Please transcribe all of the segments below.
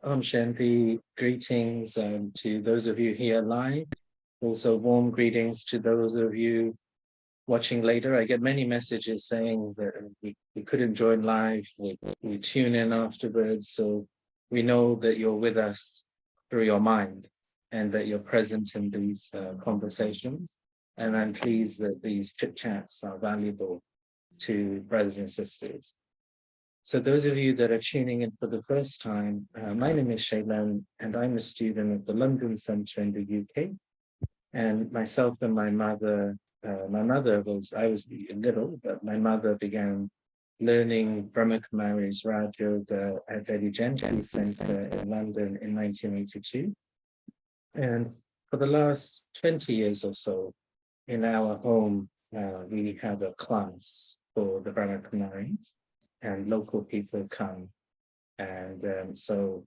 Om Shanti, greetings to those of you here live. Also, warm greetings to those of you watching later. I get many messages saying that we couldn't join live, we tune in afterwards. So we know that you're with us through your mind and that you're present in these conversations. And I'm pleased that these chit chats are valuable to brothers and sisters. So those of you that are tuning in for the first time, my name is Shailen, and I'm a student at the London Centre in the UK. And myself and my mother I was little, but my mother began learning Brahma Kumari's Raj Yoga at Delhi Janti Centre in London in 1982. And for the last 20 years or so, in our home, we have a class for the Brahma Kumaris, and local people come. And so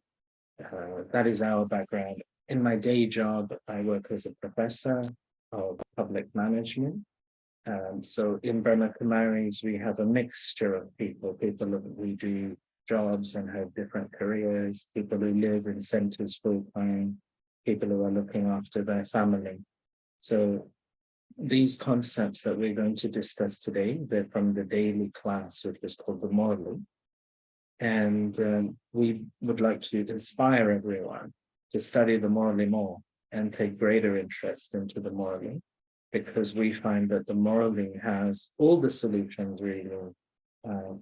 that is our background. In my day job, I work as a professor of public management. So in Brahma Kumaris, we have a mixture of people who do jobs and have different careers, people who live in centers full time, people who are looking after their family. So these concepts that we're going to discuss today, they're from the daily class, which is called the Morali. And we would like to inspire everyone to study the Morali more and take greater interest into the Morali, because we find that the Morali has all the solutions really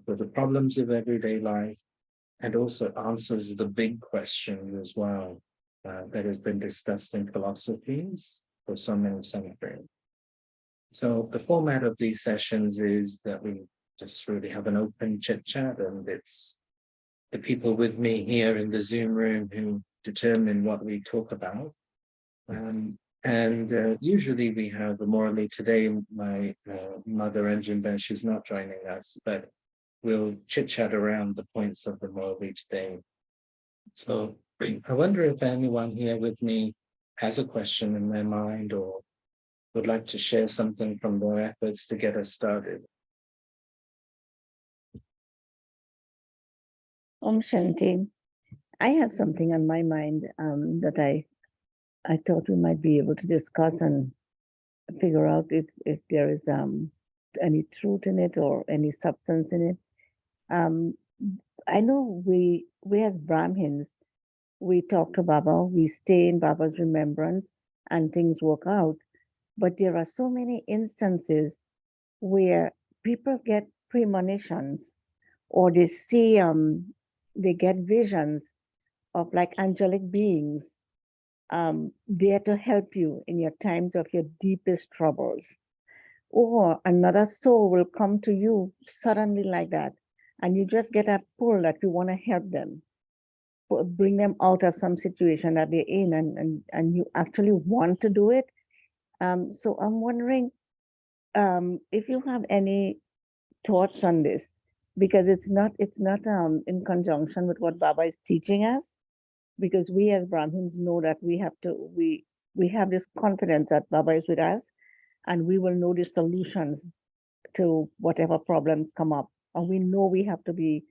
for the problems of everyday life, and also answers the big questions as well that has been discussed in philosophies for so many centuries. So the format of these sessions is that we just really have an open chit chat, and it's the people with me here in the Zoom room who determine what we talk about. Usually we have a Morali. Today, my mother, Anjumben, she's not joining us, but we'll chit chat around the points of the Morali today. So I wonder if anyone here with me has a question in their mind or would like to share something from their efforts to get us started. Om Shanti. I have something on my mind that I thought we might be able to discuss and figure out if there is any truth in it or any substance in it. I know we as Brahmins, we talk to Baba, we stay in Baba's remembrance, and things work out. But there are so many instances where people get premonitions, or they see they get visions of like angelic beings there to help you in your times of your deepest troubles. Or another soul will come to you suddenly like that, and you just get that pull that you want to help them, bring them out of some situation that they're in, and you actually want to do it. So I'm wondering if you have any thoughts on this, because it's not in conjunction with what Baba is teaching us, because we as Brahmins know that we have this confidence that Baba is with us, and we will know the solutions to whatever problems come up, and we know we have to be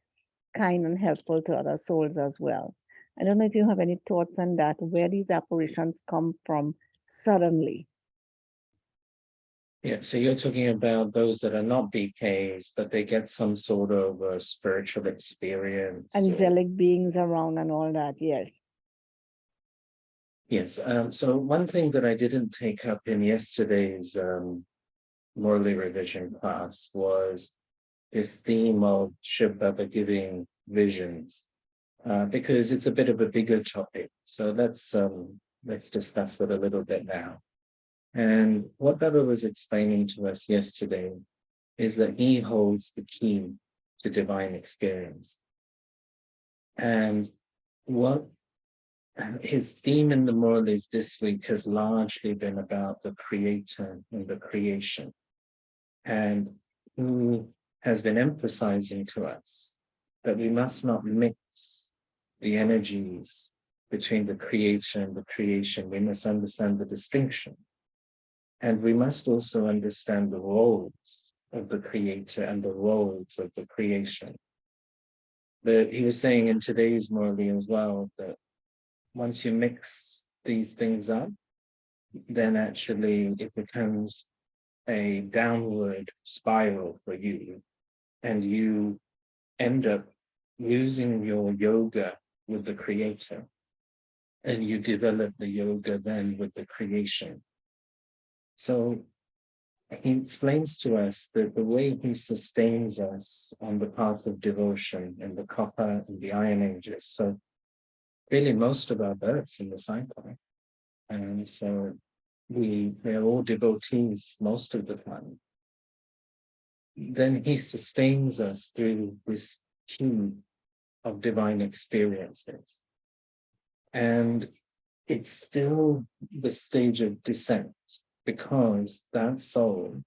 kind and helpful to other souls as well. I don't know if you have any thoughts on that, where these apparitions come from suddenly. Yeah, so you're talking about those that are not BKs, but they get some sort of spiritual experience. Angelic beings around and all that, yes. Yes, so one thing that I didn't take up in yesterday's Morley revision class was this theme of Shiv Baba giving visions, because it's a bit of a bigger topic. So let's discuss it a little bit now. And what Baba was explaining to us yesterday is that he holds the key to divine experience. And what his theme in the Muralis this week has largely been about the Creator and the creation, and who has been emphasizing to us that we must not mix the energies between the Creator and the creation. We must understand the distinction. And we must also understand the roles of the Creator and the roles of the creation. But he was saying in today's Morley as well that once you mix these things up, then actually it becomes a downward spiral for you, and you end up losing your yoga with the creator, and you develop the yoga then with the creation. So he explains to us that the way he sustains us on the path of devotion in the copper and the iron ages. So really most of our births in the cycle. And so we are all devotees most of the time. Then he sustains us through this queue of divine experiences. And it's still the stage of descent, because that soul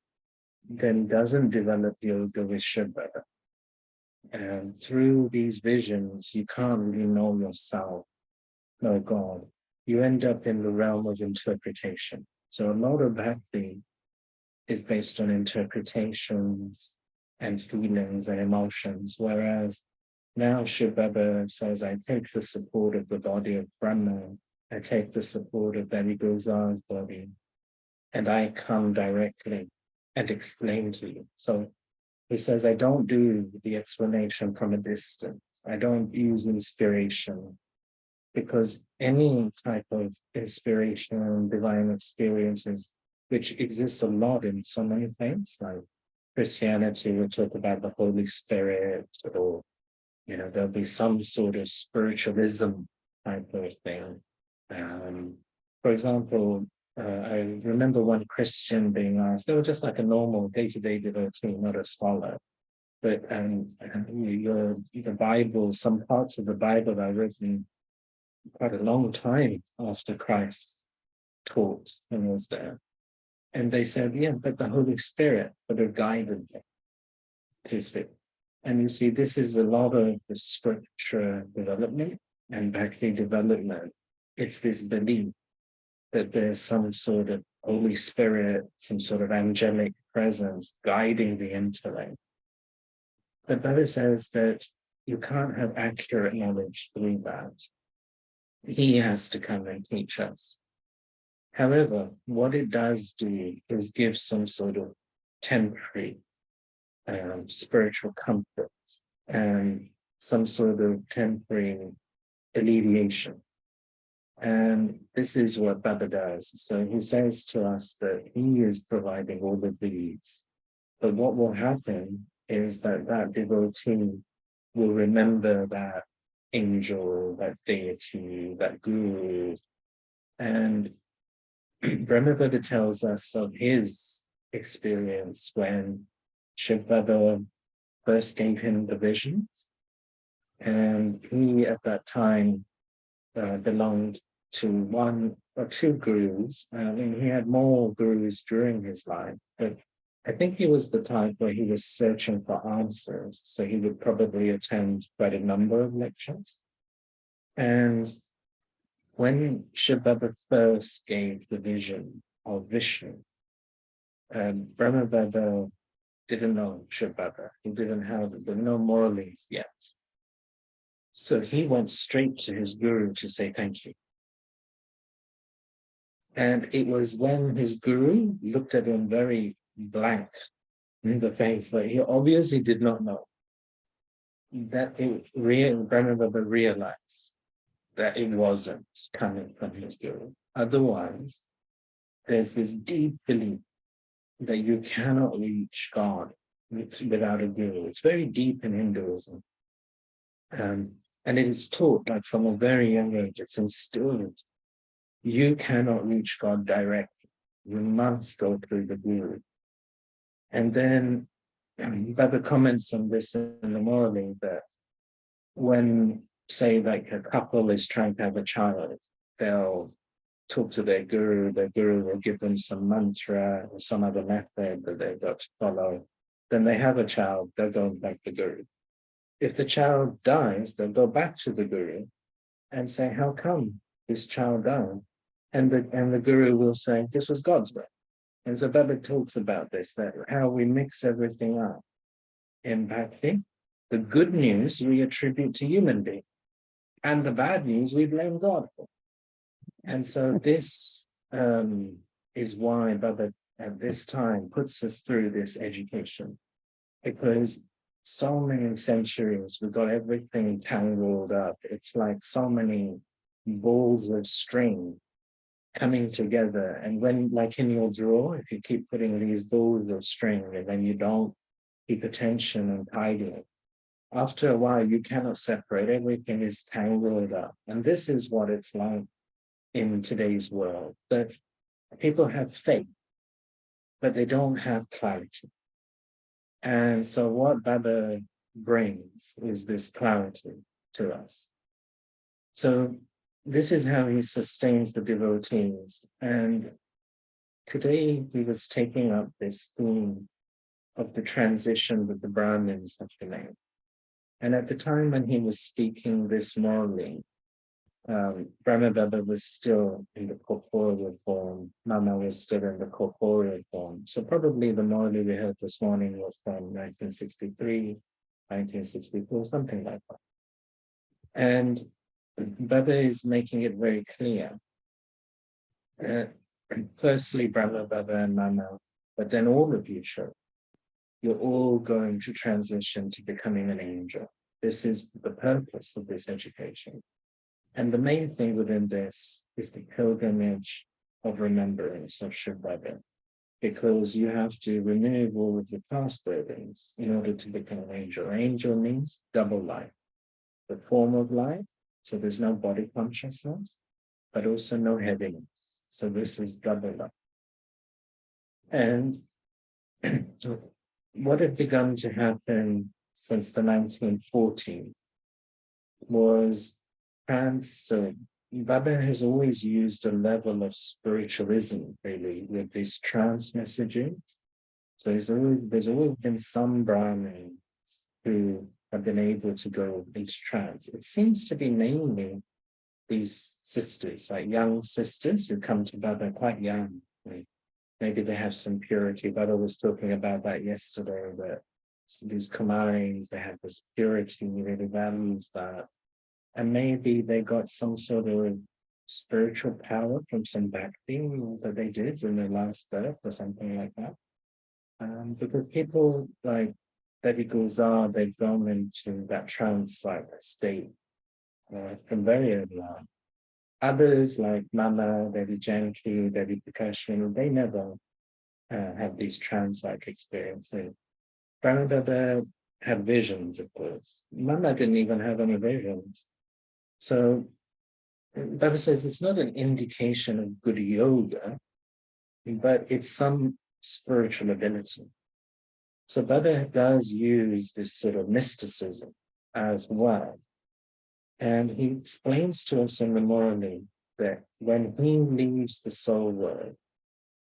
then doesn't develop yoga with Shiva. And through these visions, you can't really know yourself, know God. You end up in the realm of interpretation. So a lot of bhakti is based on interpretations and feelings and emotions, whereas now Shiv Baba says, I take the support of the body of Brahma, I take the support of Devi Gozar's body, and I come directly and explain to you. So he says, I don't do the explanation from a distance. I don't use inspiration, because any type of inspiration, divine experiences, which exists a lot in so many things, like Christianity, we talk about the Holy Spirit, or there'll be some sort of spiritualism type of thing. For example, I remember one Christian being asked, they were just like a normal day-to-day devotee, not a scholar, but the Bible, some parts of the Bible are written quite a long time after Christ taught and was there. And they said, yeah, but the Holy Spirit would have guided them to speak. And you see, this is a lot of the scripture development and bhakti development. It's this belief that there's some sort of Holy Spirit, some sort of angelic presence guiding the intellect. But Baba says that you can't have accurate knowledge through that. He has to come and teach us. However, what it does do is give some sort of temporary spiritual comfort and some sort of temporary alleviation. And this is what Baba does. So he says to us that he is providing all of these. But what will happen is that that devotee will remember that angel, that deity, that guru. And Brahmababa tells us of his experience when Shiv Baba first gave him the visions. And he, at that time, belonged to one or two gurus. I mean, he had more gurus during his life, but I think he was the type where he was searching for answers. So he would probably attend quite a number of lectures. And when Shiv Baba first gave the vision of Vishnu, Brahma Baba didn't know Shiv Baba. He didn't have no Murlis yet. So he went straight to his guru to say thank you. And it was when his guru looked at him very blank in the face, like he obviously did not know, that Brahma Baba realized that it wasn't coming from his guru. Otherwise, there's this deep belief that you cannot reach God without a guru. It's very deep in Hinduism. And it is taught like from a very young age, it's instilled. You cannot reach God directly. You must go through the guru. And then Baba comments on this in the Morally that when, say, like a couple is trying to have a child, they'll talk to their guru will give them some mantra or some other method that they've got to follow. Then they have a child, they'll go back to the guru. If the child dies, they'll go back to the guru and say, how come this child died? And the guru will say, this was God's will. And so Baba talks about this, that how we mix everything up in bhakti, The good news we attribute to human beings, and the bad news we blame God for. And so this is why Baba at this time puts us through this education, because so many centuries we've got everything tangled up. It's like so many balls of string coming together. And when, like in your drawer, if you keep putting these balls of string and then you don't keep attention and tidying it, after a while you cannot separate. Everything is tangled up. And this is what it's like in today's world, that people have faith, but they don't have clarity. And so what Baba brings is this clarity to us. So this is how he sustains the devotees. And today he was taking up this theme of the transition that the Brahmins have to make. And at the time when he was speaking this morning, Brahma Baba was still in the corporeal form, Mama was still in the corporeal form. So probably the Morley we heard this morning was from 1963, 1964, something like that. And Baba is making it very clear. Firstly, Brahma Baba and Mama, but then all of you children, you're all going to transition to becoming an angel. This is the purpose of this education. And the main thing within this is the pilgrimage of remembrance of Shiv Baba, because you have to remove all of the past burdens in order to become an angel. Angel means double life, the form of life, so there's no body consciousness, but also no heaviness. So this is double life. And what had begun to happen since the 1940s was so Baba has always used a level of spiritualism, really, with these trance messages. So there's always been some Brahmins who have been able to go into trance. It seems to be mainly these sisters, like young sisters who come to Baba quite young. Maybe they have some purity. Baba was talking about that yesterday, that these Kumaris, they have this purity, really values that. And maybe they got some sort of spiritual power from some bhakti that they did in their last birth or something like that. Because people like Devi Gulzar, they've gone into that trance-like state from very early on. Others like Mama, Devi Janki, Devi Prakashin, they never had these trance-like experiences. Brahma had visions, of course. Mama didn't even have any visions. So Baba says it's not an indication of good yoga, but it's some spiritual ability. So Baba does use this sort of mysticism as well. And he explains to us in the Morali that when he leaves the soul world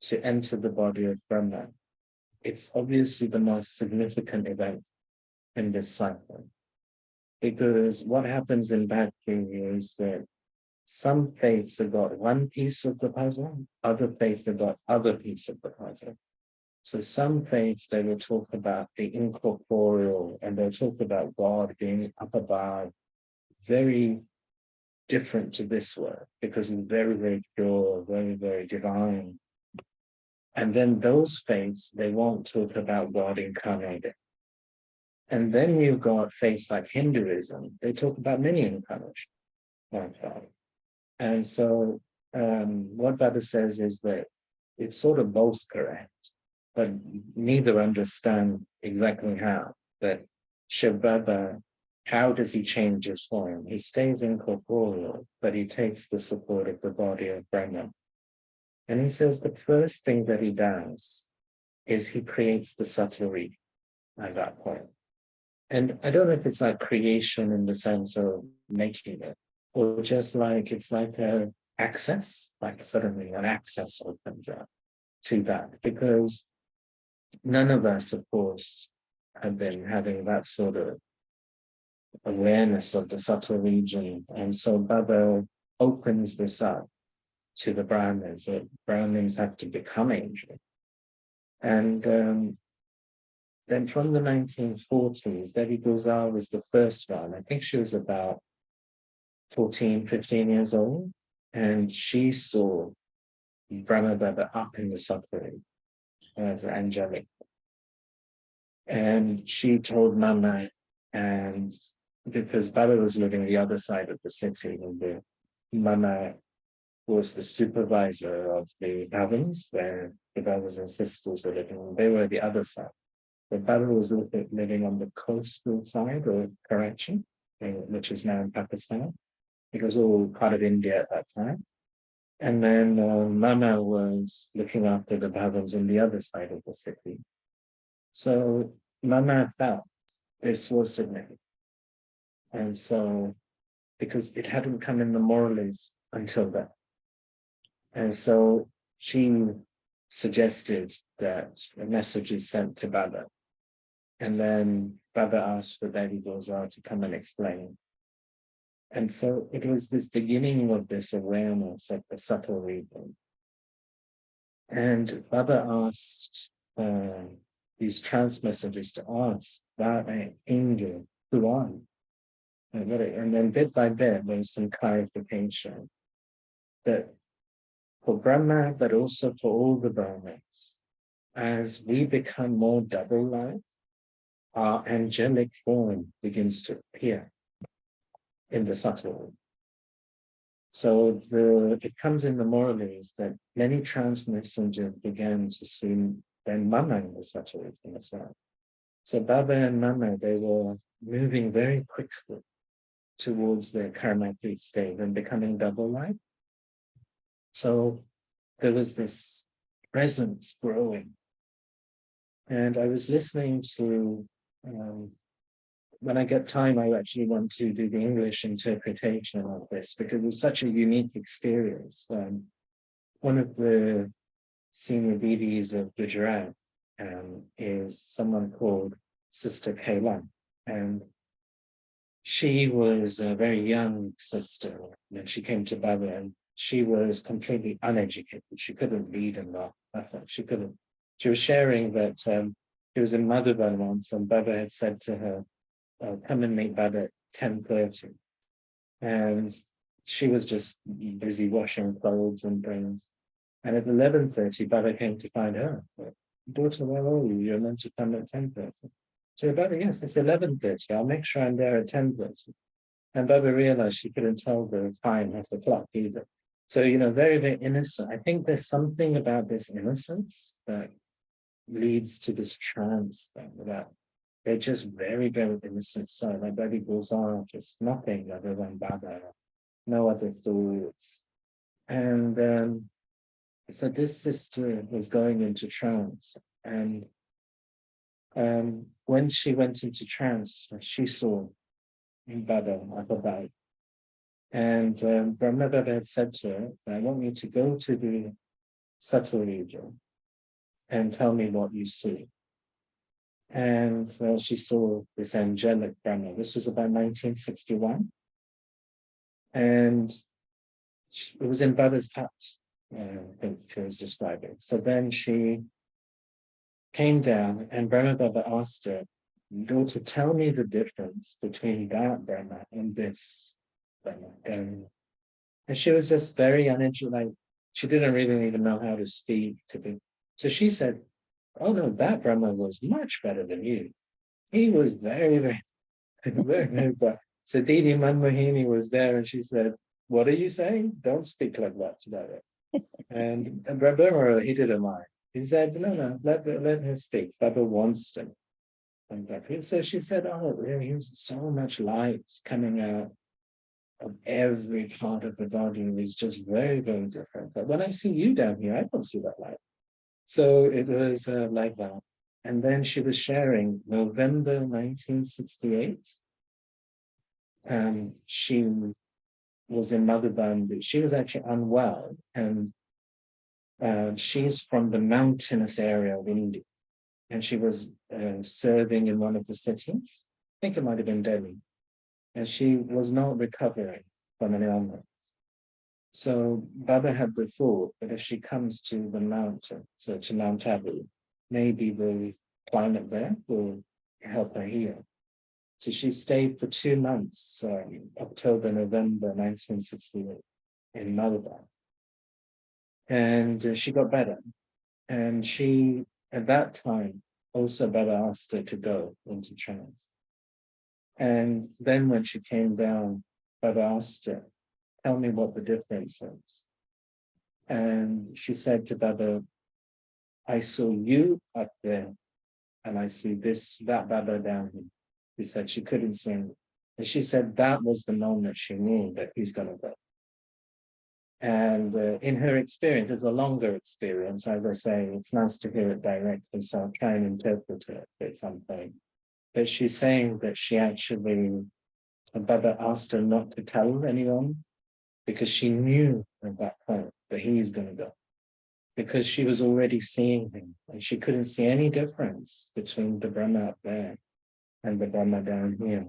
to enter the body of Brahma, it's obviously the most significant event in this cycle. Because what happens in Bhakti is that some faiths have got one piece of the puzzle, other faiths have got other piece of the puzzle. So some faiths, they will talk about the incorporeal, and they'll talk about God being up above, very different to this world, because it's very, very pure, very, very divine. And then those faiths, they won't talk about God incarnated. And then you've got faiths like Hinduism, they talk about many incarnations like that. And so what Baba says is that it's sort of both correct, but neither understand exactly how. That Shiv Baba, how does he change his form? He stays incorporeal, but he takes the support of the body of Brahma. And he says the first thing that he does is he creates the subtle region at that point. And I don't know if it's like creation in the sense of making it, or just like it's like a access, like suddenly an access opens up to that, because none of us, of course, have been having that sort of awareness of the subtle region. And so Baba opens this up to the Brahmins, that Brahmins have to become angels. And then from the 1940s, Devi Gulzar was the first one. I think she was about 14, 15 years old. And she saw Brahma Baba up in the suffering as angelic. And she told Mama, and because Baba was living the other side of the city, and the Mama was the supervisor of the bhavans where the brothers and sisters were living. They were the other side. The Baba was living on the coastal side of Karachi, which is now in Pakistan. It was all part of India at that time. And then Mama was looking after the bhavans on the other side of the city. So Mama felt this was significant. And so, because it hadn't come in the Morales until then. And so she suggested that a message is sent to Baba. And then Baba asked for Devi Gulzar to come and explain. And so it was this beginning of this awareness of the subtle reading. And Baba asked these trance messengers to ask that angel who are you? And then bit by bit, there was some clarification that for Brahma, but also for all the Brahmins, as we become more double-like, our angelic form begins to appear in the subtle. So it comes in the Morales that many trance messengers began to see then Mama in the subtle as well. So Baba and Mama, they were moving very quickly towards their karmatic state and becoming double-like. So there was this presence growing. And I was listening to, when I get time, I actually want to do the English interpretation of this because it was such a unique experience. One of the senior BDs of Gujarat is someone called Sister Kayla. And she was a very young sister when she came to Baba, and she was completely uneducated. She couldn't read and write. She was sharing that she was in Madhuban once, and Baba had said to her, come and meet Baba at 10:30. And she was just busy washing clothes and things. And at 11:30, Baba came to find her. Daughter, where are you? You're meant to come at 10:30. So Baba, yes, it's 11:30. I'll make sure I'm there at 10:30. And Baba realized she couldn't tell the time of the clock either. So, very, very innocent. I think there's something about this innocence that leads to this trance thing, that they're just very, very innocent. So like Devi Gulzar, just nothing other than Baba, no other thoughts. And so this sister was going into trance, and when she went into trance, she saw Baba up above. And Brahma Baba had said to her, I want you to go to the subtle region and tell me what you see. And she saw this angelic Brahma. This was about 1961. And it was in Baba's hut, I think she was describing. So then she came down, and Brahma Baba asked her, daughter, tell me the difference between that Brahma and this Brahma. And she was just very uneducated, like she didn't really even know how to speak to be. So she said, oh no, that Brahma was much better than you. He was very, very, very, very bad. So Didi Manmohini was there, and she said, what are you saying? Don't speak like that about it. And Brahma, he didn't mind. He said, no, let her speak. Baba wants to. And so she said, oh, there's so much light coming out of every part of the body. Is just very, very different. But when I see you down here, I don't see that light. So it was like that. And then she was sharing November 1968. She was in Madhuban. She was actually unwell, and she's from the mountainous area of India, and she was serving in one of the cities. I think it might have been Delhi, and she was not recovering from an illness. So Baba had the thought that if she comes to the mountain, so to Mount Abu, maybe climate there will help her heal. So she stayed for 2 months, October, November 1968, in Malabar. And she got better. And she, at that time, also Baba asked her to go into trance. And then when she came down, Baba asked her, tell me what the difference is. And she said to Baba, I saw you up there, and I see that Baba down here. She said she couldn't see him. And she said that was the moment she knew that he's going to go. And in her experience, it's a longer experience. As I say, it's nice to hear it directly, so I'll try and interpret it at some point. But she's saying that she actually, Baba asked her not to tell anyone because she knew at that point that he's going to go. Because she was already seeing him, and she couldn't see any difference between the Brahma up there and the Brahma down here.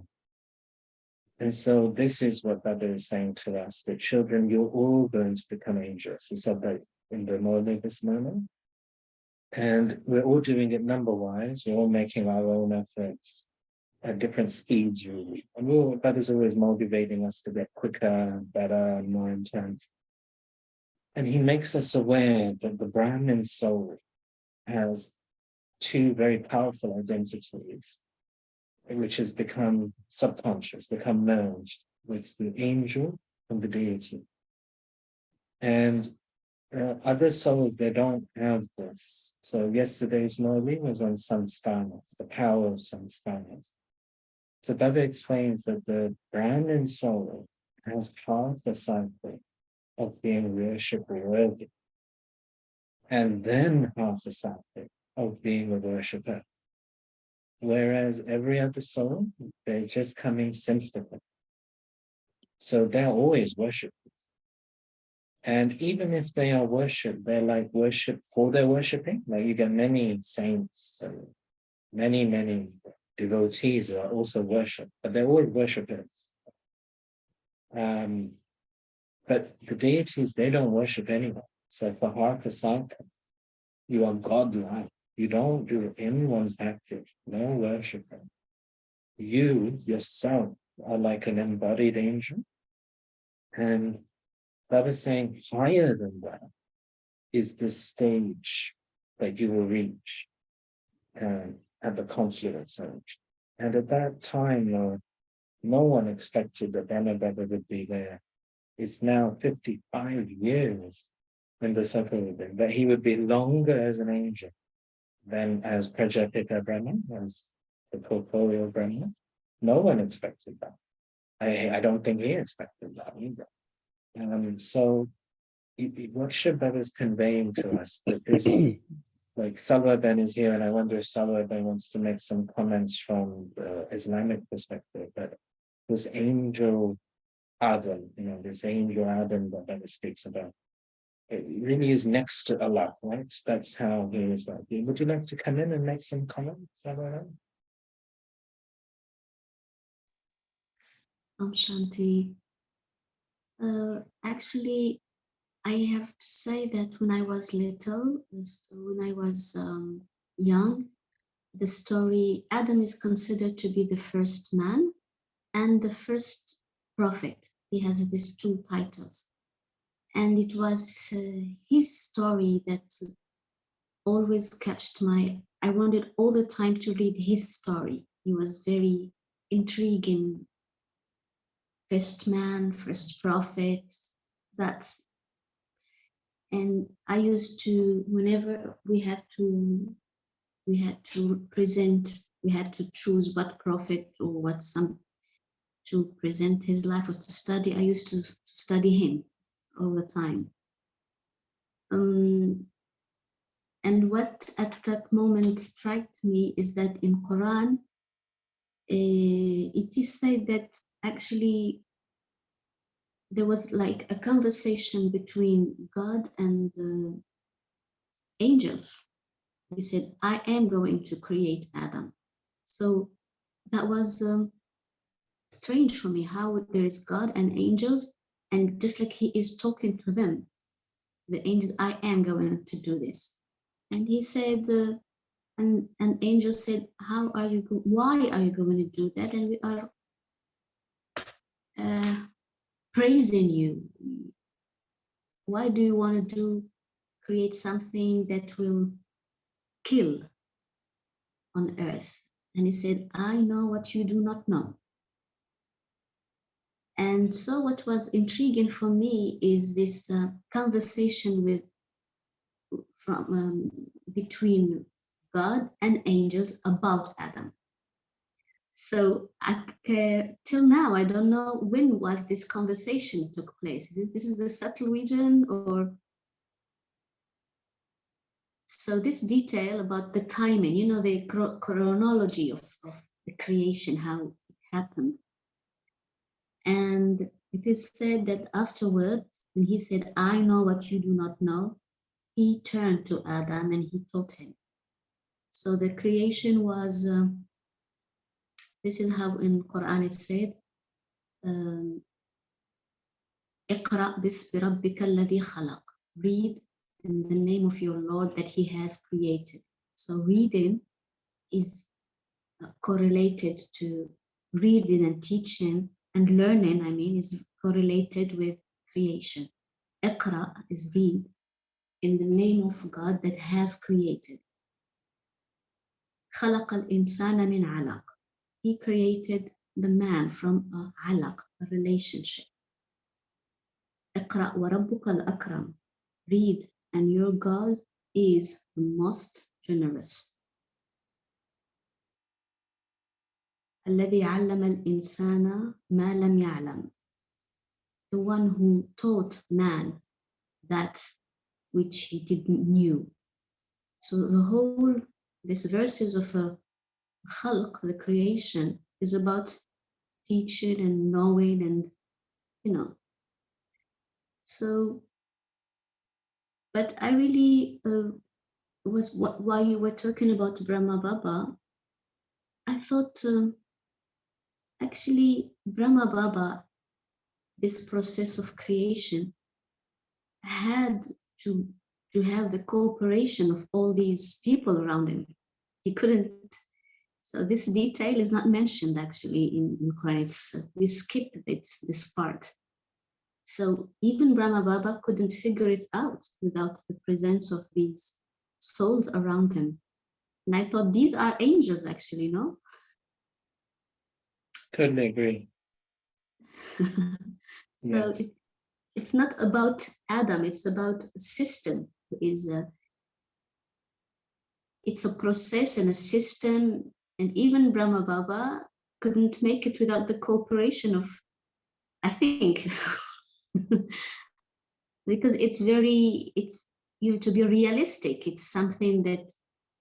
And so this is what Baba is saying to us, that children, you're all going to become angels. He said that in the morning this morning. And we're all doing it number-wise. We're all making our own efforts at different speeds, really. And Baba's always motivating us to get quicker, better, and more intense. And he makes us aware that the Brahmin soul has two very powerful identities, which has become subconscious, become merged with the angel and the deity. And other souls, they don't have this. So yesterday's Moli was on samskaras, the power of samskaras. So Baba explains that the Brahmin soul has half the cycle of being worship worthy, and then half the cycle of being a worshipper. Whereas every other soul, they're just coming sensitively. So they're always worshippers. And even if they are worshipped, they're like worship for their worshipping. Like you get many saints, many devotees who are also worshipped, but they're all worshippers. But the deities, they don't worship anyone. So for Harka Sanka, you are godlike. You don't do anyone's active, no worshiper. You yourself are like an embodied angel. And Baba is saying higher than that is the stage that you will reach at the confluence age. And at that time, no one expected that Baba would be there. It's now 55 years in the Sattva, that he would be longer as an angel than as Prajapita Brahman, as the corporeal Brahman. No one expected that. I don't think he expected that either. So what Shabbat is conveying to us, that this, like Salwa Ben is here, and I wonder if Salwa Ben wants to make some comments from the Islamic perspective, but this angel Adam, this angel Adam that Ben speaks about, it really is next to Allah, right? That's how he is like. Would you like to come in and make some comments, Salwa Ben? Shanti. Actually, I have to say that when I was little, when I was young, the story, Adam is considered to be the first man and the first prophet. He has these two titles. And it was his story that always catched I wanted all the time to read his story. He was very intriguing. First man, first prophet, and I used to, whenever we had to choose what prophet or to present his life or to study, I used to study him all the time. And what at that moment struck me is that in Quran, it is said that actually there was like a conversation between God and angels. He said, I am going to create Adam. So that was strange for me, how there is God and angels, and just like he is talking to them, the angels, I am going to do this. And he said, And an angel said, why are you going to do that? And we are praising you. Why do you want to create something that will kill on earth? And he said, I know what you do not know. And so what was intriguing for me is this conversation between God and angels about Adam. So till now, I don't know when was this conversation took place. This is the subtle region, or so this detail about the timing, the chronology of the creation, how it happened. And it is said that afterwards, when he said, I know what you do not know, he turned to Adam and he taught him. So the creation was, this is how in Quran it said, اقرأ باسم ربك الذي خلق. Read in the name of your Lord that he has created. So reading is correlated to reading and teaching, and learning, is correlated with creation. اقرأ is read in the name of God that has created. خلق الإنسان من علق. He created the man from a علق, a relationship. اقرأ وربك الأكرم. Read, and your God is the most generous. الذي علم الإنسان ما لم يعلم. The one who taught man that which he didn't knew. So this verses of khalq, the creation, is about teaching and knowing, and so, but I really while you were talking about Brahma Baba, I thought actually Brahma Baba, this process of creation had to have the cooperation of all these people around him. He couldn't. So this detail is not mentioned actually in Quran. We skipped this part. So even Brahma Baba couldn't figure it out without the presence of these souls around him. And I thought these are angels actually, no? Couldn't agree. So Yes. it's not about Adam, it's about a system. It's a process and a system, and even Brahma Baba couldn't make it without the cooperation of, I think, because it's to be realistic. It's something that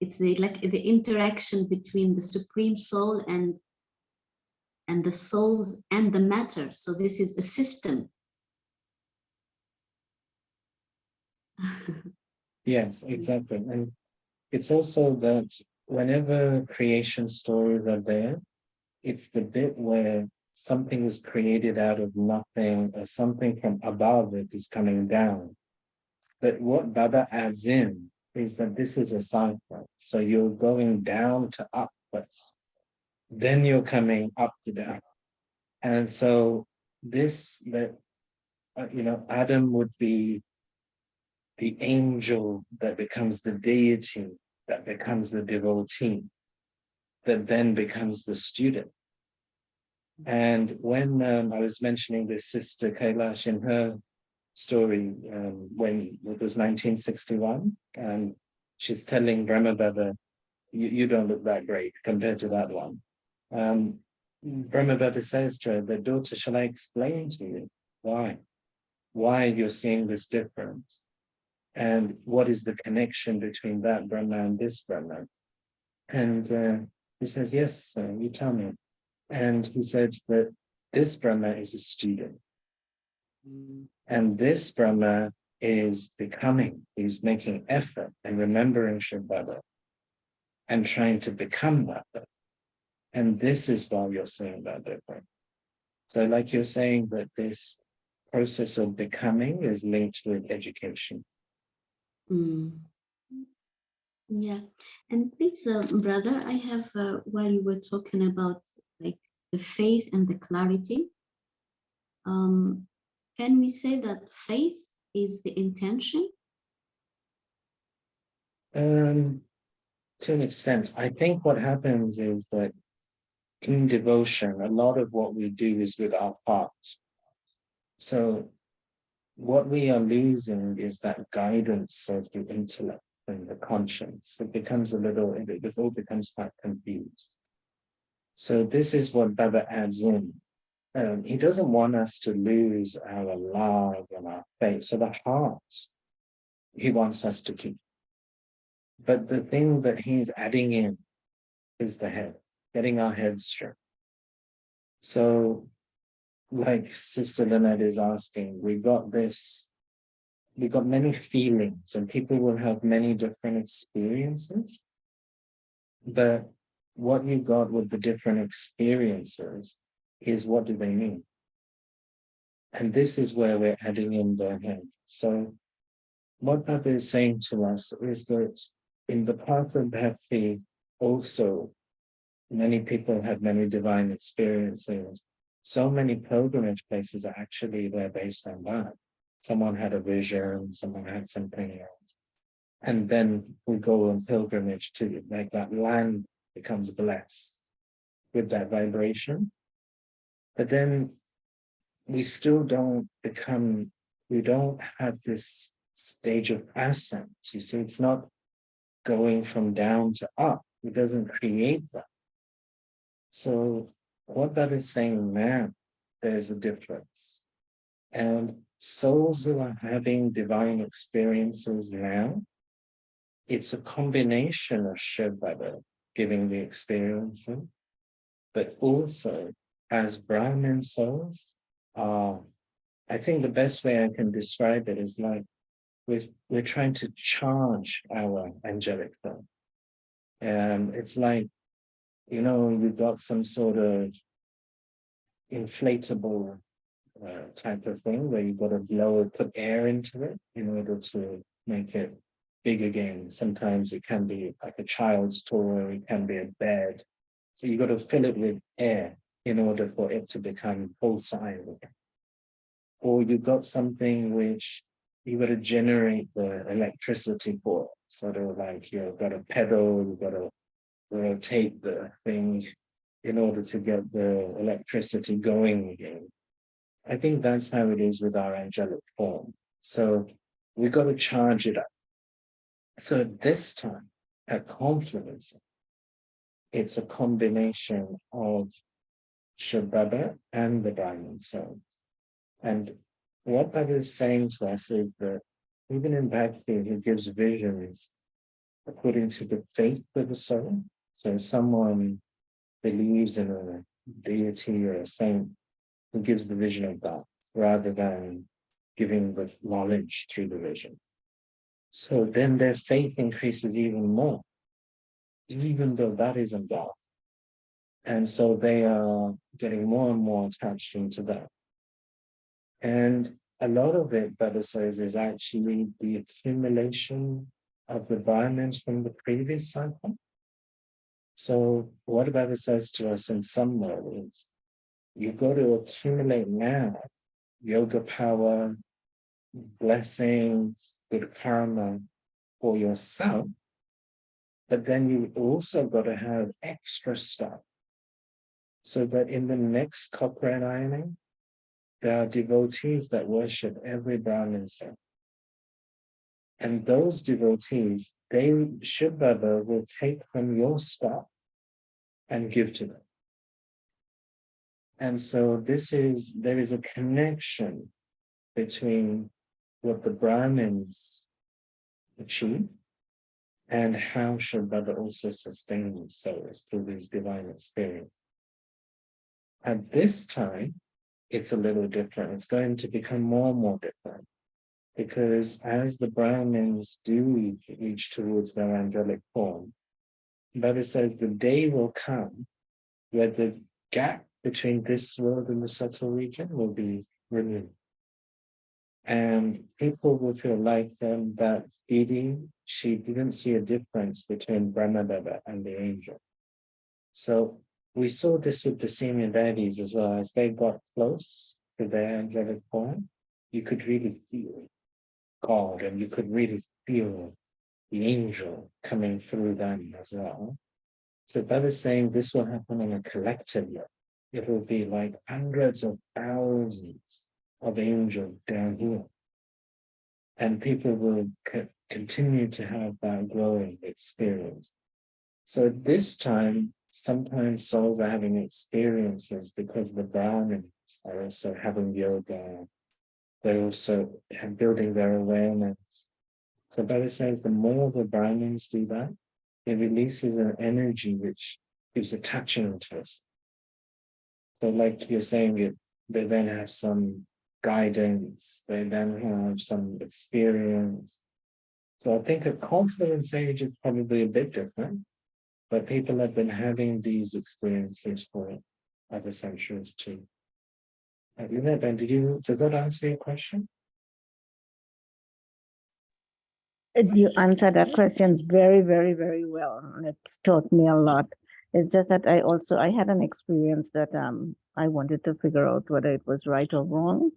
it's the interaction between the Supreme Soul and the souls and the matter. So this is a system. Yes, exactly. And it's also that whenever creation stories are there, it's the bit where something is created out of nothing, or something from above it is coming down. But what Baba adds in is that this is a cycle. So you're going down to up first, then you're coming up to down. And so Adam would be the angel that becomes the deity, that becomes the devotee, that then becomes the student. And when I was mentioning this sister Kailash in her story, when it was 1961, she's telling Brahma Baba, you don't look that great compared to that one. Brahma Baba says to her, "But daughter, shall I explain to you why you're seeing this difference? And what is the connection between that Brahma and this Brahma?" And he says, "Yes, you tell me." And he said that this Brahma is a student. And this Brahma is becoming, he's making effort and remembering Shiv Baba and trying to become that. And this is why you're seeing that difference. So like you're saying that this process of becoming is linked with education. Mm. Yeah, and please, brother, I have while you were talking about like the faith and the clarity, um, can we say that faith is the intention? Um, to an extent, I think what happens is that in devotion, a lot of what we do is with our hearts. So what we are losing is that guidance of the intellect and the conscience. It becomes a little, it all becomes quite confused. So this is what Baba adds in. He doesn't want us to lose our love and our faith. So the heart, he wants us to keep. But the thing that he's adding in is the head, getting our heads straight. So like Sister Lynette is asking, we got many feelings and people will have many different experiences. But what you got with the different experiences is what do they mean? And this is where we're adding in the head. So what Baba is saying to us is that in the path of Bhakti, also many people have many divine experiences. So many pilgrimage places are actually there based on that. Someone had a vision, someone had something else. And then we go on pilgrimage to like that land becomes blessed with that vibration. But then we still don't become, we don't have this stage of ascent. You see, it's not going from down to up. It doesn't create that. So what that is saying now, there's a difference. And souls who are having divine experiences now, it's a combination of Shiv-Baba giving the experiences, but also as Brahmin souls, I think the best way I can describe it is like we're trying to charge our angelic form. It's like, you know, you've got some sort of inflatable type of thing where you've got to put air into it in order to make it big again. Sometimes it can be like a child's toy, it can be a bed. So you've got to fill it with air in order for it to become full size again. Or you've got something which you've got to generate the electricity for, sort of like you've got a pedal, you've got to rotate the thing in order to get the electricity going again. I think that's how it is with our angelic form. So we've got to charge it up. So this time, at confluence, it's a combination of Shababa and the Brahmin soul. And what that is saying to us is that even in Bhakti, he gives visions according to the faith of the soul. So someone believes in a deity or a saint who gives the vision of God rather than giving the knowledge through the vision. So then their faith increases even more, even though that isn't God. And so they are getting more and more attached into that. And a lot of it, Baba says, is actually the accumulation of the violence from the previous cycle. So what Baba says to us in some way is, you've got to accumulate now yoga power, blessings, good karma for yourself, but then you also got to have extra stuff so that in the next Cochrane ironing, there are devotees that worship every Brahmin saint. And those devotees, Shiv Baba will take from your stuff and give to them. And so there is a connection between what the Brahmins achieve and how Shiv Baba also sustains souls through these divine experience. At this time, it's a little different. It's going to become more and more different because as the Brahmins do reach towards their angelic form, Baba says the day will come where the gap between this world and the subtle region will be removed. And people would feel like that Didi, she didn't see a difference between Brahmadeva and the angel. So we saw this with the senior deities as well. As they got close to their angelic form, you could really feel God, and you could really feel the angel coming through them as well. So that is saying this will happen on a collective level. It will be like hundreds of thousands of angels down here. And people will continue to have that growing experience. So at this time, sometimes souls are having experiences because the Brahmins are also having yoga. They're also building their awareness. So Baba says the more the Brahmins do that, it releases an energy which gives attachment to us. So like you're saying, they then have some guidance, they then have some experience. So I think a confidence age is probably a bit different, but people have been having these experiences for other centuries too. Ben, does that answer your question? You answered that question very, very, very well. And it taught me a lot. It's just that I had an experience that I wanted to figure out whether it was right or wrong.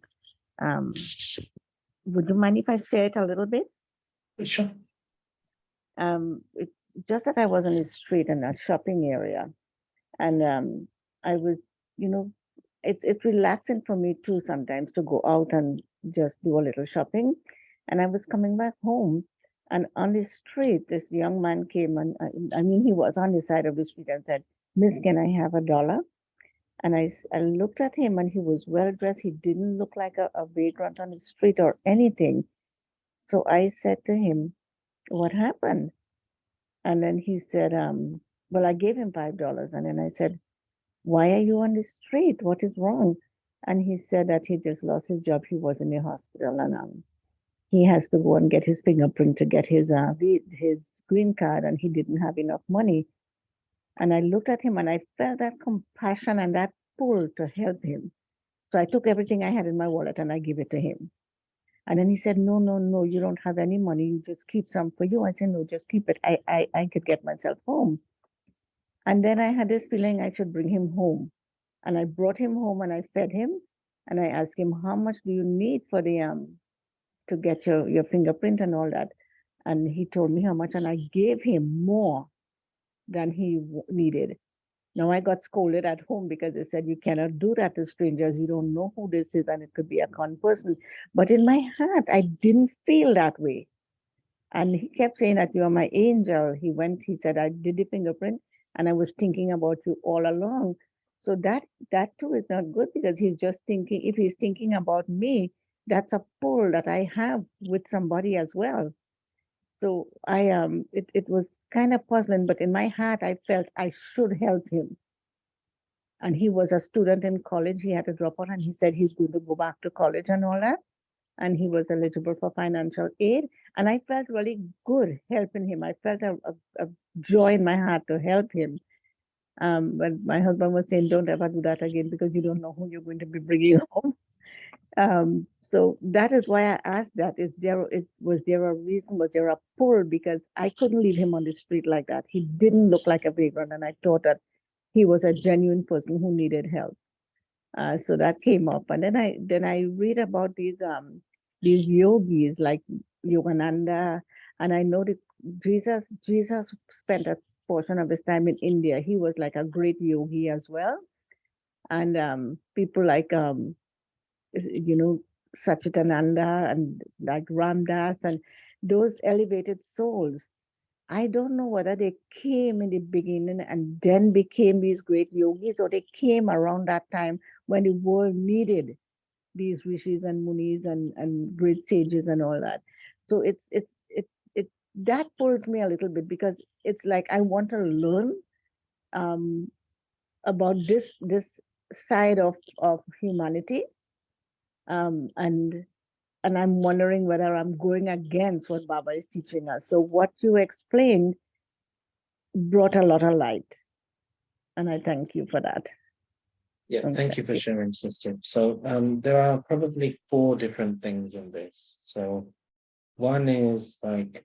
Would you mind if I share it a little bit? Sure. It's just that I was on the street in a shopping area, and I was, you know, it's relaxing for me too sometimes to go out and just do a little shopping. And I was coming back home, and on the street, this young man came, and I mean, he was on the side of the street and said, "Miss, can I have $1?" And I looked at him, and he was well dressed. He didn't look like a vagrant on the street or anything. So I said to him, "What happened?" And then he said, well, I gave him $5. And then I said, "Why are you on the street? What is wrong?" And he said that he just lost his job. He was in the hospital, and he has to go and get his fingerprint to get his green card, and he didn't have enough money. And I looked at him, and I felt that compassion and that pull to help him. So I took everything I had in my wallet and I gave it to him. And then he said, "No, no, no, you don't have any money. You just keep some for you." I said, "No, just keep it. I could get myself home." And then I had this feeling I should bring him home. And I brought him home and I fed him. And I asked him, "How much do you need for the to get your fingerprint and all that?" And he told me how much, and I gave him more than he needed. Now I got scolded at home because they said, "You cannot do that to strangers. You don't know who this is, and it could be a con person." But in my heart, I didn't feel that way. And he kept saying that, "You are my angel." He said, "I did the fingerprint and I was thinking about you all along." So that too is not good, because he's just thinking, if he's thinking about me, that's a pull that I have with somebody as well. So it was kind of puzzling, but in my heart I felt I should help him. And he was a student in college. He had to drop out, and he said he's going to go back to college and all that. And he was eligible for financial aid. And I felt really good helping him. I felt a joy in my heart to help him. But my husband was saying, "Don't ever do that again, because you don't know who you're going to be bringing home." So that is why I asked that. Was there a reason? Was there a pull? Because I couldn't leave him on the street like that. He didn't look like a vagrant, and I thought that he was a genuine person who needed help. So that came up, and then I read about these yogis like Yogananda, and I know that Jesus spent a portion of his time in India. He was like a great yogi as well, and people like you know Sachitananda and like Ramdas and those elevated souls. I don't know whether they came in the beginning and then became these great yogis, or they came around that time when the world needed these rishis and munis and great sages and all that. So it that pulls me a little bit, because it's like I want to learn um, about this side of humanity, and I'm wondering whether I'm going against what Baba is teaching us. So what you explained brought a lot of light, and I thank you for that. Yeah, thank you for sharing, sister. So there are probably 4 different things in this. So one is like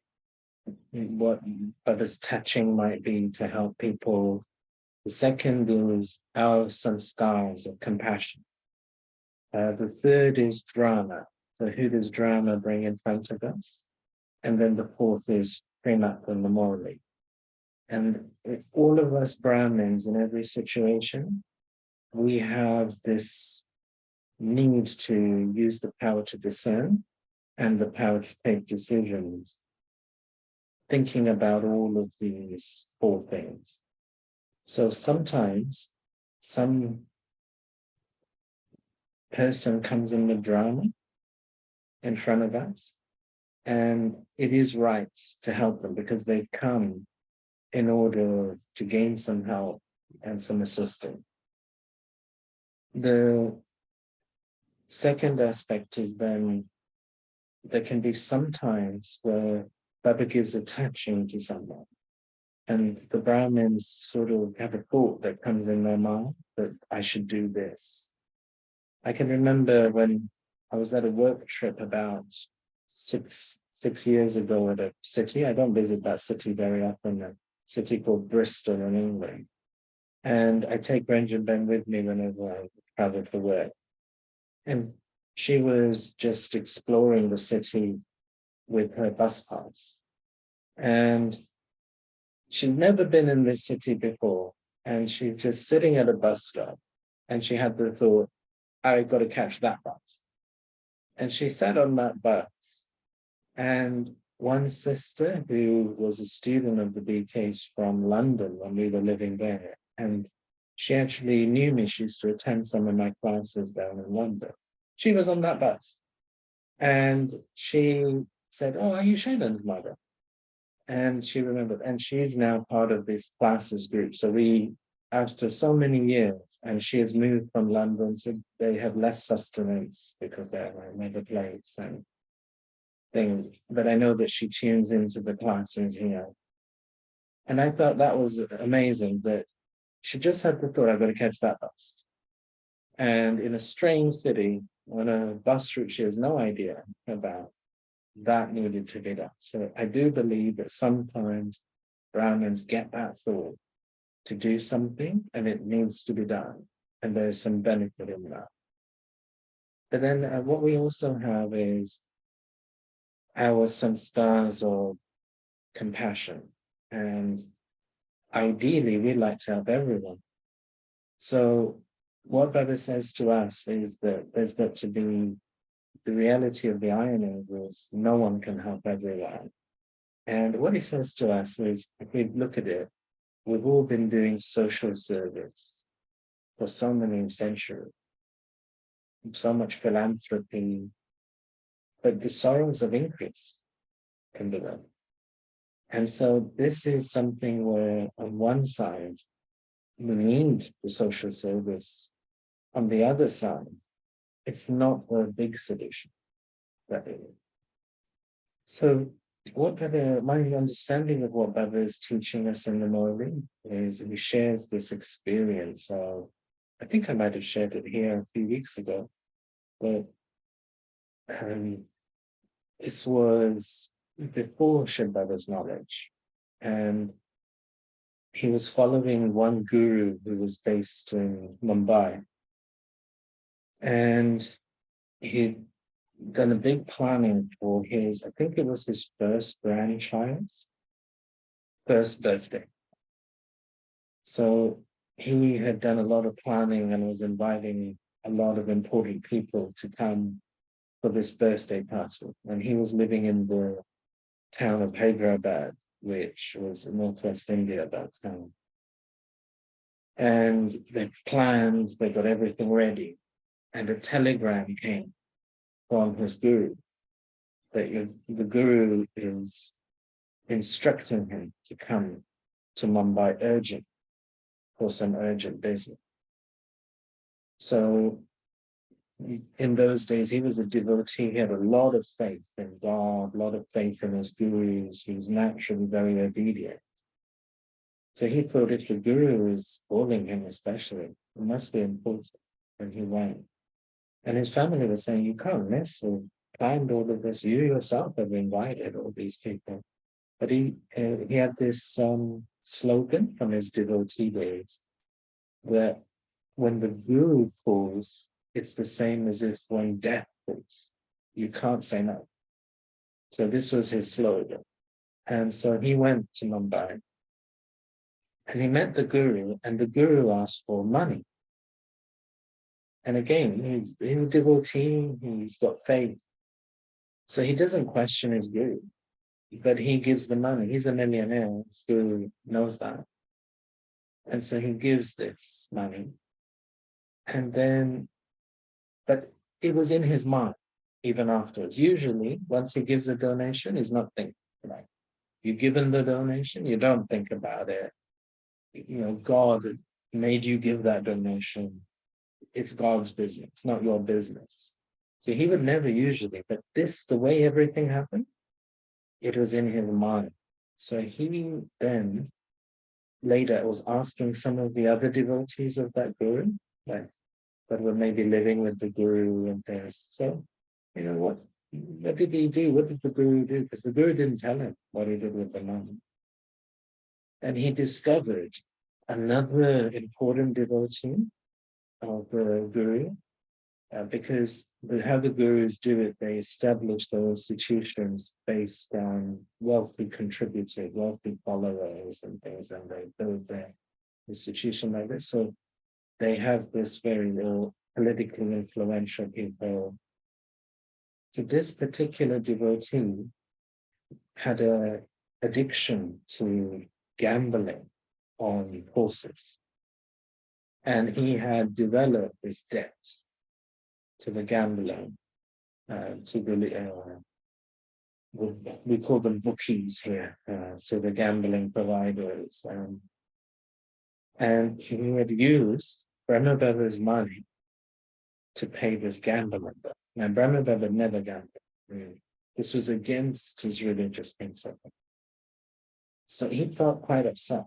what others touching might be to help people. The second is our sanskars of compassion. The third is drama. So who does drama bring in front of us? And then the fourth is premat and the morally. And if all of us Brahmins in every situation, we have this need to use the power to discern and the power to take decisions, thinking about all of these 4 things. So sometimes some person comes in the drama in front of us, and it is right to help them because they come in order to gain some help and some assistance. The second aspect is then there can be some times where Baba gives a touching to someone, and the Brahmins sort of have a thought that comes in their mind that I should do this. I can remember when I was at a work trip about six years ago at a city. I don't visit that city very often, a city called Bristol in England. And I take Ranjan Ben with me whenever I travel for work. And she was just exploring the city with her bus pass. And she'd never been in this city before. And she's just sitting at a bus stop. And she had the thought, I've got to catch that bus. And she sat on that bus. And one sister who was a student of the BKs from London when we were living there, and she actually knew me. She used to attend some of my classes down in London. She was on that bus. And she said, oh, are you Shannon's mother? And she remembered, and she's now part of this classes group. So we, after so many years, and she has moved from London, so they have less sustenance because they're in another place and things. But I know that she tunes into the classes here. And I thought that was amazing that she just had the thought, I've got to catch that bus. And in a strange city, on a bus route she has no idea about, that needed to be done. So I do believe that sometimes Brahmins get that thought to do something and it needs to be done. And there's some benefit in that. But then what we also have is our sanskars of compassion. And ideally, we like to help everyone. So what Baba says to us is that there's got to be the reality of the irony is no one can help everyone. And what he says to us is, if we look at it, we've all been doing social service for so many centuries, so much philanthropy, but the sorrows have increased in the world. And so this is something where on one side, we need the social service. On the other side, it's not a big solution. So what Baba, my understanding of what Baba is teaching us in the Morali is he shares this experience of, I think I might have shared it here a few weeks ago, but this was before Sri Baba's knowledge. And he was following one guru who was based in Mumbai. And he'd done a big planning for his, I think it was his first grandchild's first birthday. So he had done a lot of planning and was inviting a lot of important people to come for this birthday party. And he was living in the town of Hyderabad, which was in northwest India at that time. And they planned, they got everything ready. And a telegram came from his guru that the guru is instructing him to come to Mumbai urgent for some urgent business. So in those days, he was a devotee. He had a lot of faith in God, a lot of faith in his gurus. He was naturally very obedient. So he thought if the guru is calling him especially, It must be important. And he went. And his family was saying, you can't miss or planned all of this. You yourself have invited all these people. But he had this slogan from his devotee days that when the guru calls, it's the same as if when death calls. You can't say no. So this was his slogan. And so he went to Mumbai and he met the guru, and the guru asked for money. And again, he's a devotee, he's got faith. So he doesn't question his guru, but he gives the money. He's a millionaire, his guru knows that. And so he gives this money. And then, but it was in his mind, even afterwards. Usually, once he gives a donation, he's not thinking about it. You've given the donation, you don't think about it. You know, God made you give that donation. It's God's business, not your business. So he would never usually, but this, the way everything happened, it was in his mind. So he then later was asking some of the other devotees of that guru, like that were maybe living with the guru and things. So, you know, what did he do? What did the guru do? Because the guru didn't tell him what he did with the money. And he discovered another important devotee of the guru, because how the gurus do it, they establish their institutions based on wealthy contributors, wealthy followers and things, and they build their institution like this. So they have this very politically influential people. So this particular devotee had an addiction to gambling on horses. And he had developed this debt to the gambling, to the, we call them bookies here, so the gambling providers. And he had used Brahmabhava's money to pay this gambling debt. Now, Brahmabhava never gambled. Really. This was against his religious principle. So he felt quite upset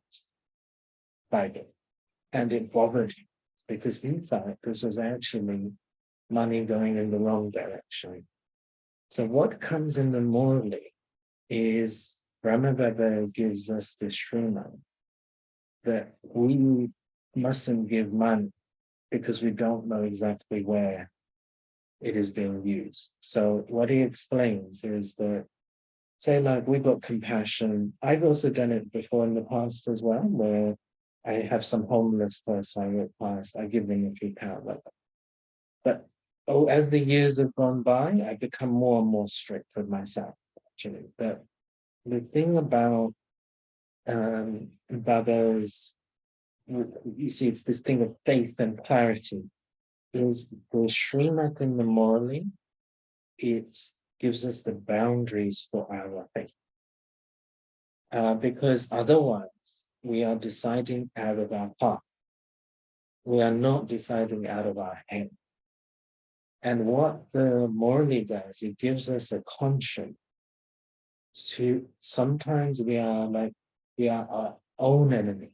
by it. And it bothered him because he thought this was actually money going in the wrong direction. So what comes in the morally is Brahmabhava gives us the Srimad that we mustn't give money because we don't know exactly where it is being used. So what he explains is that, say like we got compassion. I've also done it before in the past as well, where I have some homeless person I walk past, I give them a few pounds like that. But as the years have gone by, I become more and more strict with myself, actually. But the thing about Baba's, you see, it's this thing of faith and clarity, is the Srimad and the morally, it gives us the boundaries for our faith. Because otherwise, we are deciding out of our heart. We are not deciding out of our head. And what the morally does, it gives us a conscience to, sometimes we are our own enemy.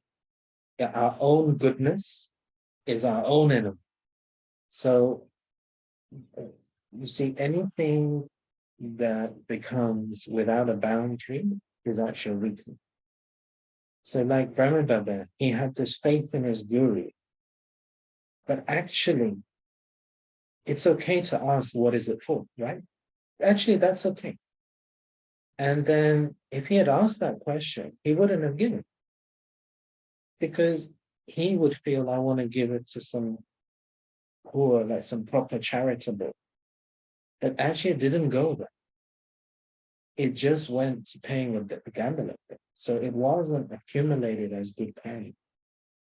Our own goodness is our own enemy. So you see, anything that becomes without a boundary is actually weakness. So like Brahmabhava, he had this faith in his guru, but actually it's okay to ask, what is it for, right? Actually, that's okay. And then if he had asked that question, he wouldn't have given. Because he would feel, I want to give it to some poor, like some proper charitable. But actually it didn't go there. It just went to paying the gambling. So it wasn't accumulated as good pay.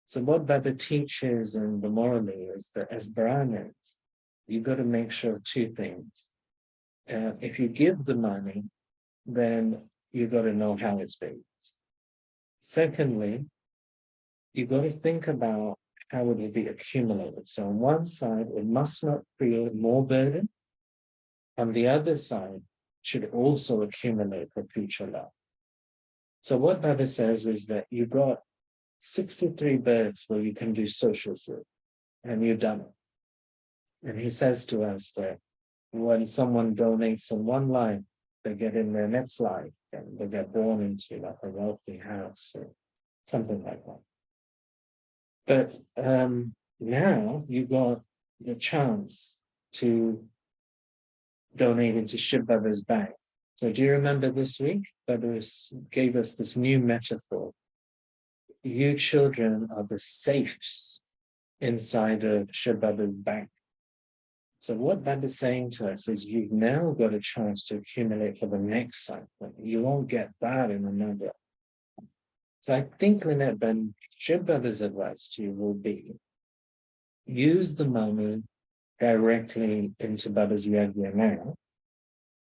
So what Baba teaches in the morally is that as Brahmins, you've got to make sure of two things. If you give the money, then you've got to know how it's being used. Secondly, you've got to think about how it will be accumulated. So on one side, it must not create more burden. On the other side, should also accumulate for future life. So what Baba says is that you've got 63 births where you can do social service. and you've done it. And he says to us that when someone donates in one life, they get in their next life and they get born into like a wealthy house or something like that. But now you've got the chance to donate into Shiv Baba's bank. So do you remember this week? Baba gave us this new metaphor. You children are the safes inside of Shiv Baba's bank. So what that is saying to us is you've now got a chance to accumulate for the next cycle. You won't get that in another. So I think, Lynette, Ben, Shiv Baba's advice to you will be use the money directly into Baba's Yagya now,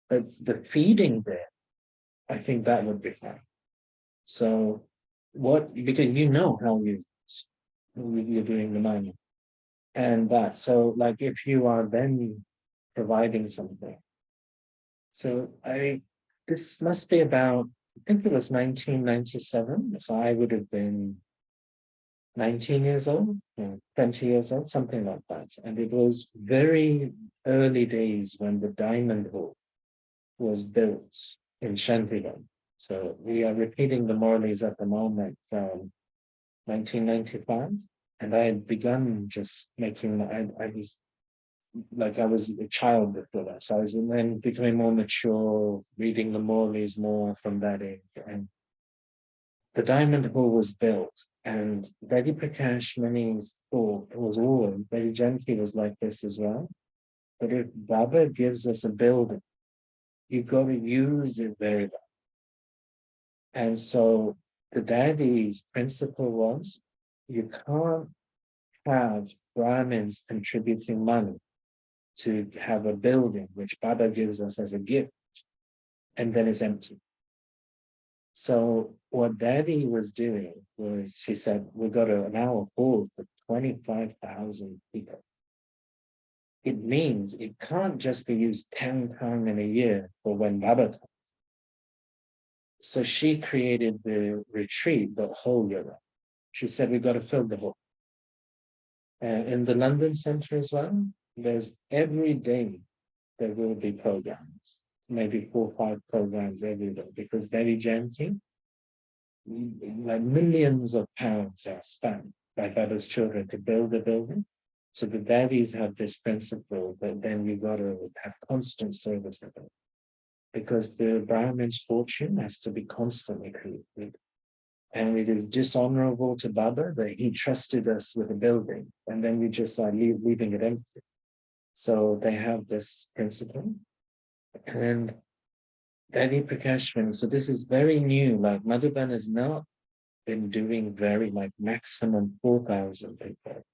but the feeding there, I think that would be fine. So because you know how you're doing the money. And that, so like if you are then providing something. So this must be about, I think it was 1997. So I would have been 19 years old, 20 years old, something like that. And it was very early days when the Diamond Hall was built in Shantigarh. So we are repeating the Morleys at the moment from 1995. And I had begun just making, I was a child before that. So I was then becoming more mature, reading the Morleys more from that age. And the Diamond Hall was built, and Betty Prakash Mani's thought was always, Betty Janki was like this as well. But if Baba gives us a building, you've got to use it very well. And so the daddy's principle was, you can't have Brahmins contributing money to have a building which Baba gives us as a gift, and then it's empty. So what Daddy was doing was, he said, we got an hour hall for 25,000 people. It means it can't just be used 10 times in a year for when Baba comes. So she created the retreat the whole year round. She said, we've got to fill the hall. In the London Centre as well, there's every day there will be programs, maybe 4 or 5 programs every day, because Daddy Janki, like millions of pounds are spent by Baba's children to build a building. So the daddies have this principle that then you got to have constant service of it, because the Brahmin's fortune has to be constantly created. And it is dishonorable to Baba that he trusted us with a building and then we just are leaving it empty. So they have this principle. And Daddy Prakashman, so this is very new, like Madhuban has not been doing very like maximum 4,000 people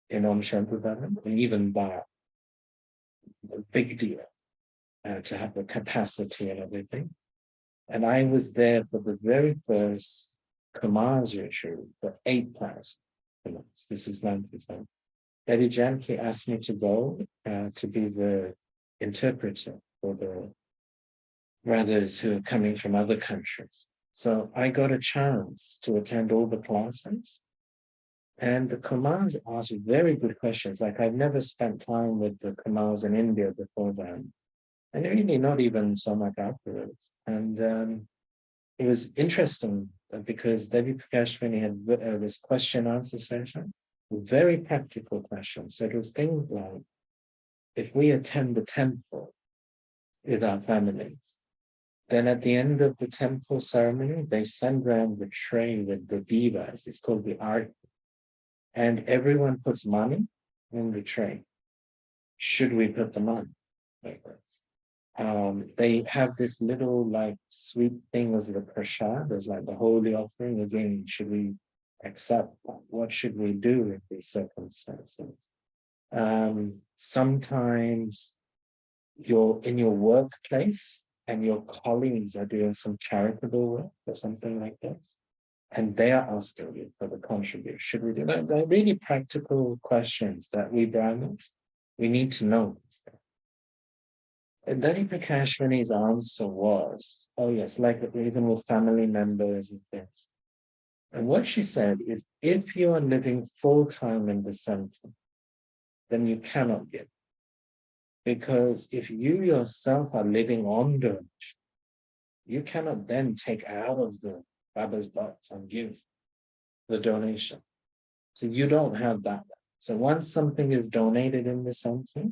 in Om Shanti Bhavan, and even that, a big deal to have the capacity and everything. And I was there for the very first Kumar's retreat for 8,000. This is 90%. Daddy Janki asked me to go to be the interpreter for the brothers who are coming from other countries. So I got a chance to attend all the classes. And the Kumars asked very good questions. Like I've never spent time with the Kumars in India before then. And really not even so much afterwards. And it was interesting because Devi Prakashvini had this question answer session, very practical questions. So it was things like, if we attend the temple with our families, then at the end of the temple ceremony, they send around the tray with the divas. It's called the art. And everyone puts money in the tray. Should we put the money like this? They have this little like sweet thing as the prasad. There's like the holy offering. Again, should we accept that? What should we do in these circumstances? Sometimes you're in your workplace and your colleagues are doing some charitable work or something like this, and they are asking you for the contribution. Should we do that? They're really practical questions that we Brahmins, we need to know. And Dani Prakashvani's answer was, oh yes, like even with family members and things. And what she said is, if you are living full-time in the center, then you cannot give. Because if you yourself are living on donation, you cannot then take out of the Baba's box and give the donation. So you don't have that. So once something is donated in the center,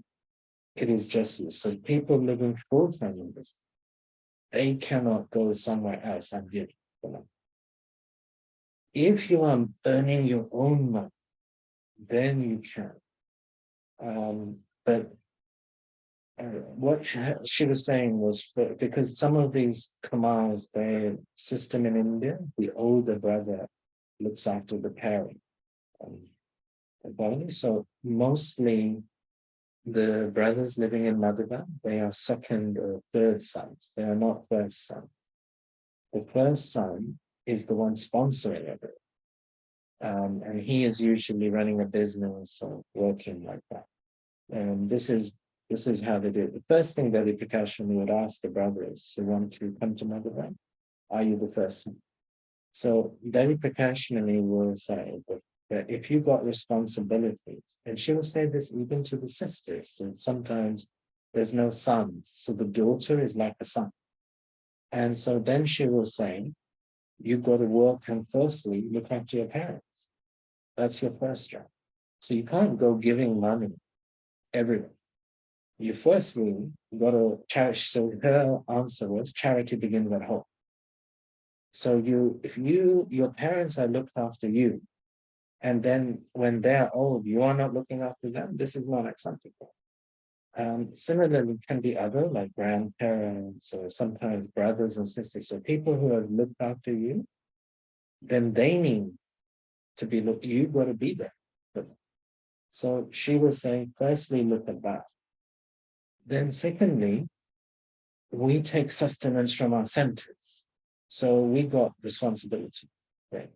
it is just you. So people living full-time in this, they cannot go somewhere else and give for them. If you are earning your own money, then you can. But what she was saying was because some of these Kamars, their system in India, the older brother looks after the parent. So mostly the brothers living in Madhura, they are second or third sons. They are not first sons. The first son is the one sponsoring it. And he is usually running a business or working like that. And this is how they do it. The first thing that the Prakashani would ask the brothers who want to come to Madhura, are you the first son? So Devi Prakashani will say that if you got responsibilities, and she will say this even to the sisters, so sometimes there's no sons, so the daughter is like a son. And so then she will say, you've got to work and firstly look after your parents. That's your first job. So you can't go giving money everywhere. You firstly got to cherish. So her answer was charity begins at home. So if your parents are looked after you, and then when they're old, you are not looking after them, this is not acceptable. Similarly, can be other like grandparents or sometimes brothers and sisters. So people who have looked after you, then they need to be looked. You've got to be there. So she was saying, firstly, look at that. Then secondly, we take sustenance from our centers. So we got responsibility, right,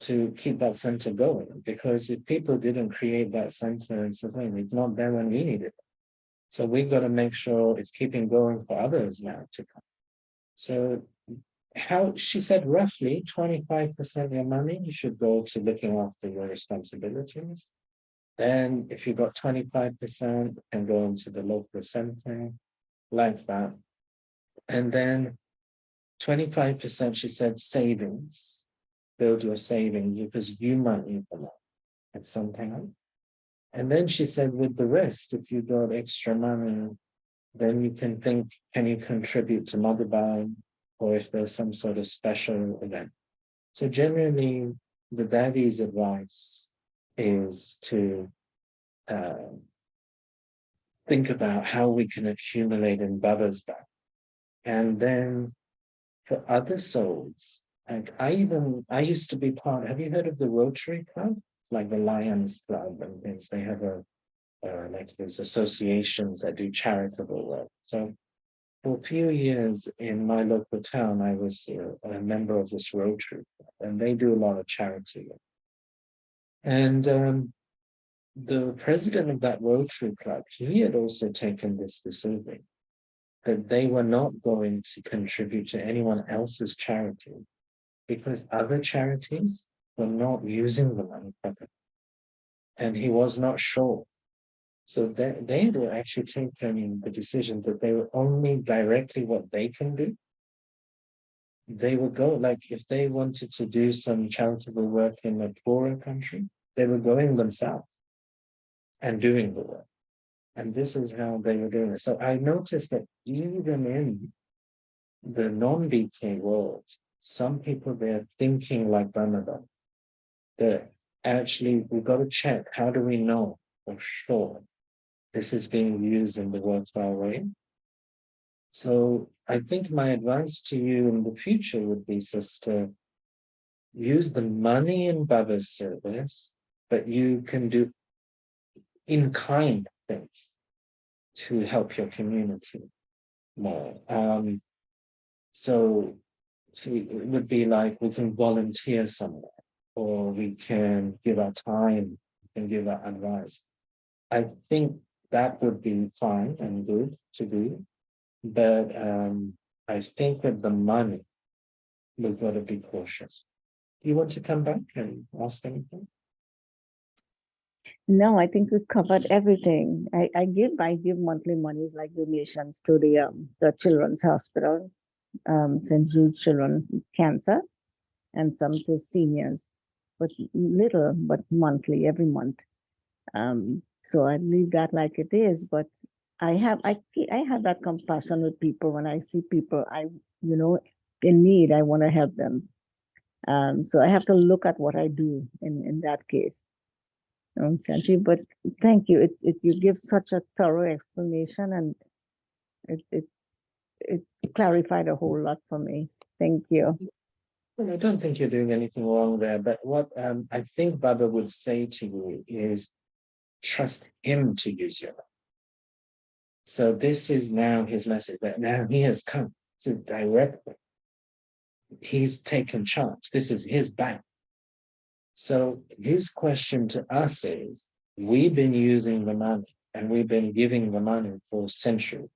to keep that center going. Because if people didn't create that center and sustain, it's not there when we need it. So we've got to make sure it's keeping going for others now to come. So how she said roughly 25% of your money you should go to looking after your responsibilities. Then if you got 25%, can go into the local center, like that. And then 25%, she said, savings. Build your savings because you might need them at some time. And then she said, with the rest, if you got extra money, then you can think, can you contribute to Motherbound, or if there's some sort of special event. So generally, the daddy's advice is to think about how we can accumulate in Baba's back. And then for other souls, like I used to be part, have you heard of the Rotary Club? It's like the Lions Club and things. They have like there's associations that do charitable work. So for a few years in my local town, I was a member of this Rotary Club, and they do a lot of charity work. And the president of that Rotary Club, he had also taken this decision that they were not going to contribute to anyone else's charity because other charities were not using the money properly. And he was not sure. So they were actually taking the decision that they were only directly what they can do. They would go, like if they wanted to do some charitable work in a poorer country, they were going themselves and doing the work. And this is how they were doing it. So I noticed that even in the non-BK world, some people, they're thinking like Ramadan. That actually, we've got to check, how do we know for sure this is being used in the worthwhile way? So I think my advice to you in the future would be, sister, use the money in Baba's service, but you can do in-kind things to help your community more. So it would be like we can volunteer somewhere, or we can give our time, we can give our advice. I think that would be fine and good to do. But I think with the money, we've got to be cautious. You want to come back and ask anything? No, I think we've covered everything. I give monthly monies like donations to the Children's Hospital, St. Jude Children Cancer, and some to seniors, but little, but monthly, every month. So I leave that like it is, but I have that compassion with people when I see people you know in need. I want to help them. So I have to look at what I do in that case. Chanchi, but thank you. You give such a thorough explanation, and it it it clarified a whole lot for me. Thank you. Well, I don't think you're doing anything wrong there, but what I think Baba would say to you is trust him to use your life. So this is now his message that now he has come to directly. He's taken charge. This is his bank. So his question to us is, we've been using the money and we've been giving the money for centuries.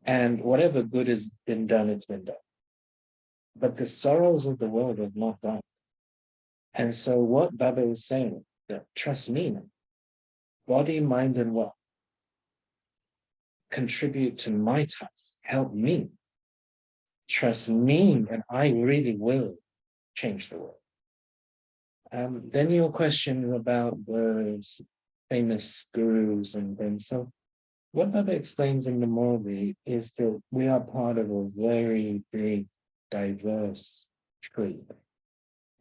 And whatever good has been done, it's been done. But the sorrows of the world have not gone. And so what Baba is saying, that trust me, body, mind, and wealth, contribute to my task, help me, trust me, and I really will change the world. Then your question about the famous gurus and things. So what Baba explains in the movie is that we are part of a very big, diverse tree.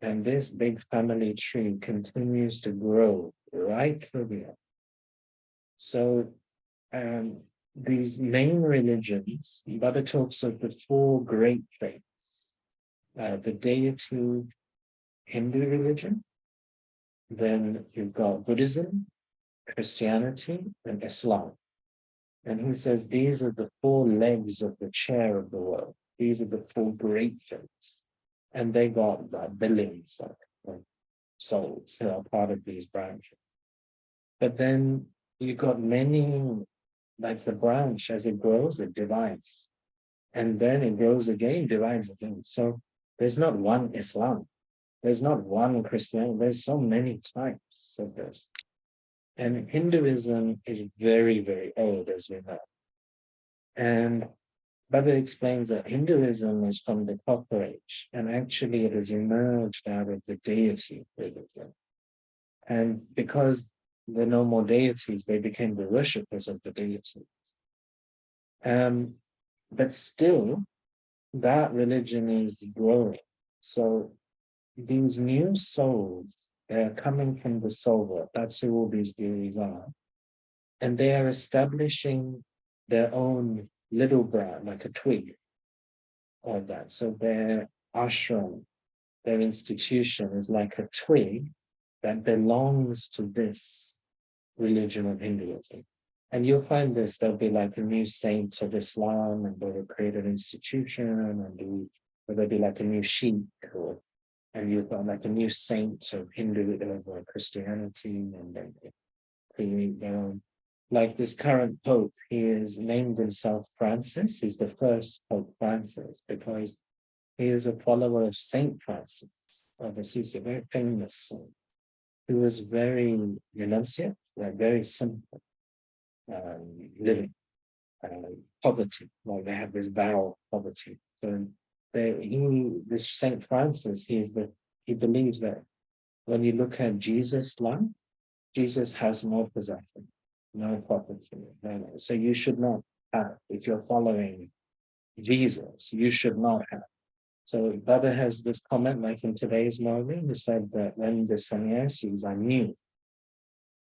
And this big family tree continues to grow right through the earth. So these main religions, Baba talks of the four great faiths, the deity Hindu religion, then you've got Buddhism, Christianity, and Islam. And he says these are the four legs of the chair of the world. These are the four great faiths. And they got billions of souls who are part of these branches. But then you've got many, like the branch, as it grows, it divides. And then it grows again, divides again. So there's not one Islam. There's not one Christianity. There's so many types of this. And Hinduism is very, very old, as we know. And Baba explains that Hinduism is from the Copper Age, and actually it has emerged out of the deity religion. And because there are no more deities, they became the worshippers of the deities. But still, that religion is growing. So these new souls, they're coming from the soul world. That's who all these gurus are. And they are establishing their own little brand, like a twig of that. So their ashram, their institution is like a twig that belongs to this religion of Hinduism. And you'll find this, there'll be like a new saint of Islam, and they'll create an institution, and there'll be like a new sheikh, and you've got like a new saint of Hinduism or Christianity, and then they create their own. Like this current Pope, he is named himself Francis. He's the first Pope Francis because he is a follower of Saint Francis of Assisi, a very famous saint, who was very renunciate, like very simple living, poverty. Like they have this vow of poverty. So this Saint Francis, he believes that when you look at Jesus' life, Jesus has no possession, no property. No. So you should not have, if you're following Jesus, you should not have. So Baba has this comment, like in today's movie, he said that when the sannyasis are new,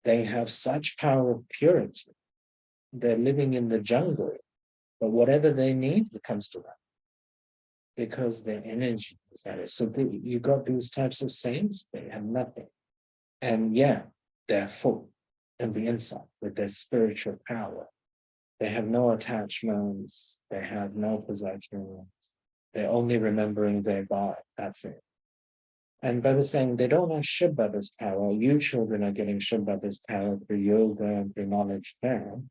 they have such power of purity. They're living in the jungle, but whatever they need, it comes to them because their energy is that. So you got these types of saints, they have nothing. And yeah, they're full in the inside with their spiritual power. They have no attachments, they have no possessions, they're only remembering their God. That's it. And Baba saying they don't have Shiv Baba's power. You children are getting Shiv Baba's power through yoga and through knowledge now,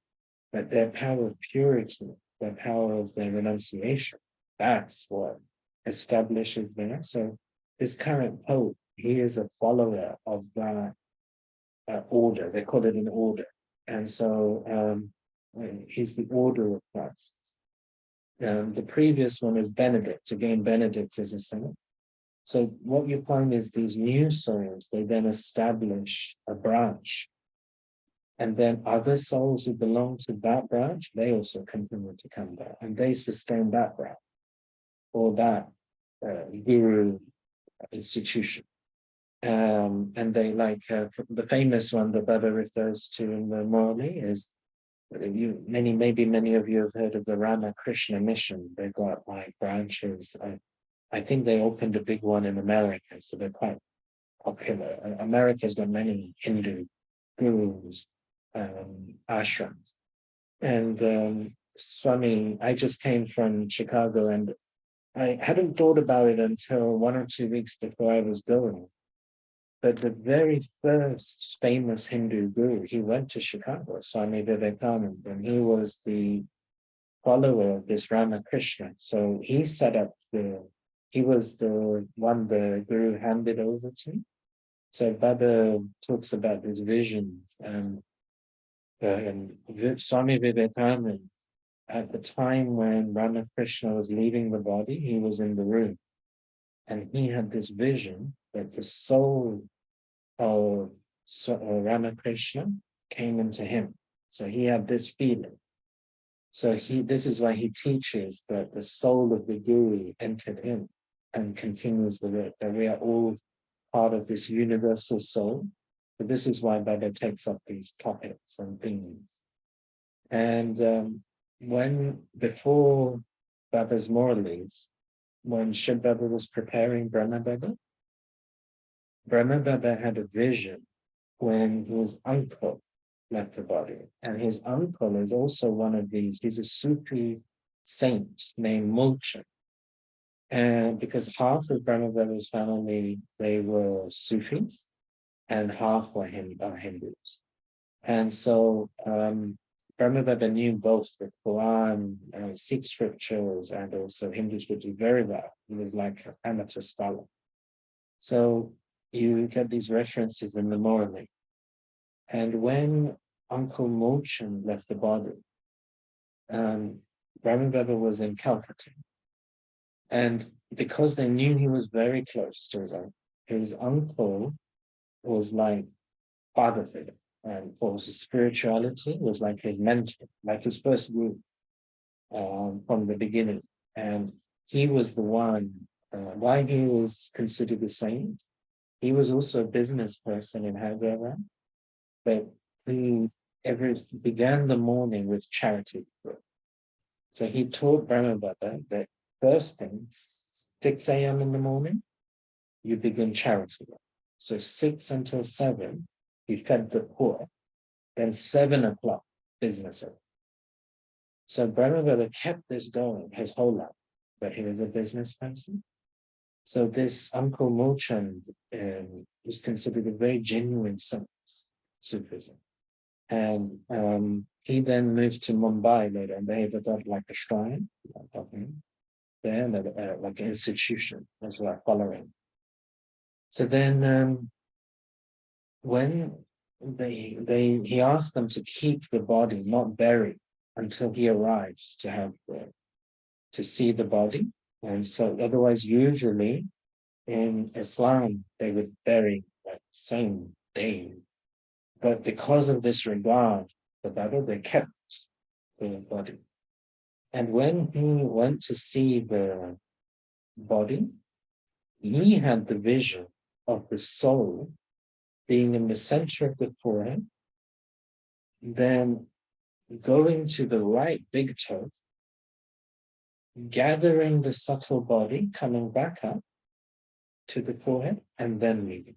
but their power of purity, their power of their renunciation, that's what establishes there. So this current Pope, he is a follower of that order. They call it an order. And so he's the order of Christ. The previous one is Benedict. Again, Benedict is a saint. So what you find is these new souls, they then establish a branch. And then other souls who belong to that branch, they also continue to come there. And they sustain that branch or that guru institution. And they like the famous one that Baba refers to in the Morley is maybe many of you have heard of the Ramakrishna mission. They've got like branches. I think they opened a big one in America, so they're quite popular. America's got many Hindu gurus, ashrams. And Swami, I just came from Chicago and I hadn't thought about it until 1 or 2 weeks before I was going. But the very first famous Hindu guru, he went to Chicago, Swami Vivekananda, and he was the follower of this Ramakrishna. So he set up he was the one the guru handed over to. So Baba talks about these visions and Swami Vivekananda, at the time when Ramakrishna was leaving the body, he was in the room. And he had this vision that the soul of Ramakrishna came into him. So he had this feeling. So this is why he teaches that the soul of the Guru entered him and continues the work, that we are all part of this universal soul. But this is why Baba takes up these topics and themes. And before Baba's Morales, when Shiv Baba was preparing Brahma Baba had a vision when his uncle left the body. And his uncle is also one of these, he's a Sufi saint named Mulchan. And because half of Brahma Baba's family, they were Sufis, and half were Hindus. And so Brahma Baba knew both the Quran, Sikh scriptures, and also Hindu scriptures very well. He was like an amateur scholar. So you get these references in the Morley. And when Uncle Mulchan left the body, Brahma Baba was in Calcutta. And because they knew he was very close to his uncle was like father figure. And for his spirituality was like his mentor, like his first guru from the beginning. And he was the one, why he was considered a saint. He was also a business person in Hyderabad, but he began the morning with charity work. So he taught Brahma Baba that first thing, 6 a.m. in the morning, you begin charity work. So 6 until 7, he fed the poor. Then 7 o'clock, business work. So Brahma Baba kept this going his whole life, but he was a business person. So this Uncle Mulchan was considered a very genuine saint, Sufism. And he then moved to Mumbai later, and they got like a shrine of him there, and like an institution as well, following. So then when he asked them to keep the body, not bury, until he arrives to see the body. And so otherwise, usually in Islam, they would bury that same day. But because of this regard for Baba, they kept the body. And when he went to see the body, he had the vision of the soul being in the center of the forehead, then going to the right big toe, gathering the subtle body, coming back up to the forehead, and then leaving.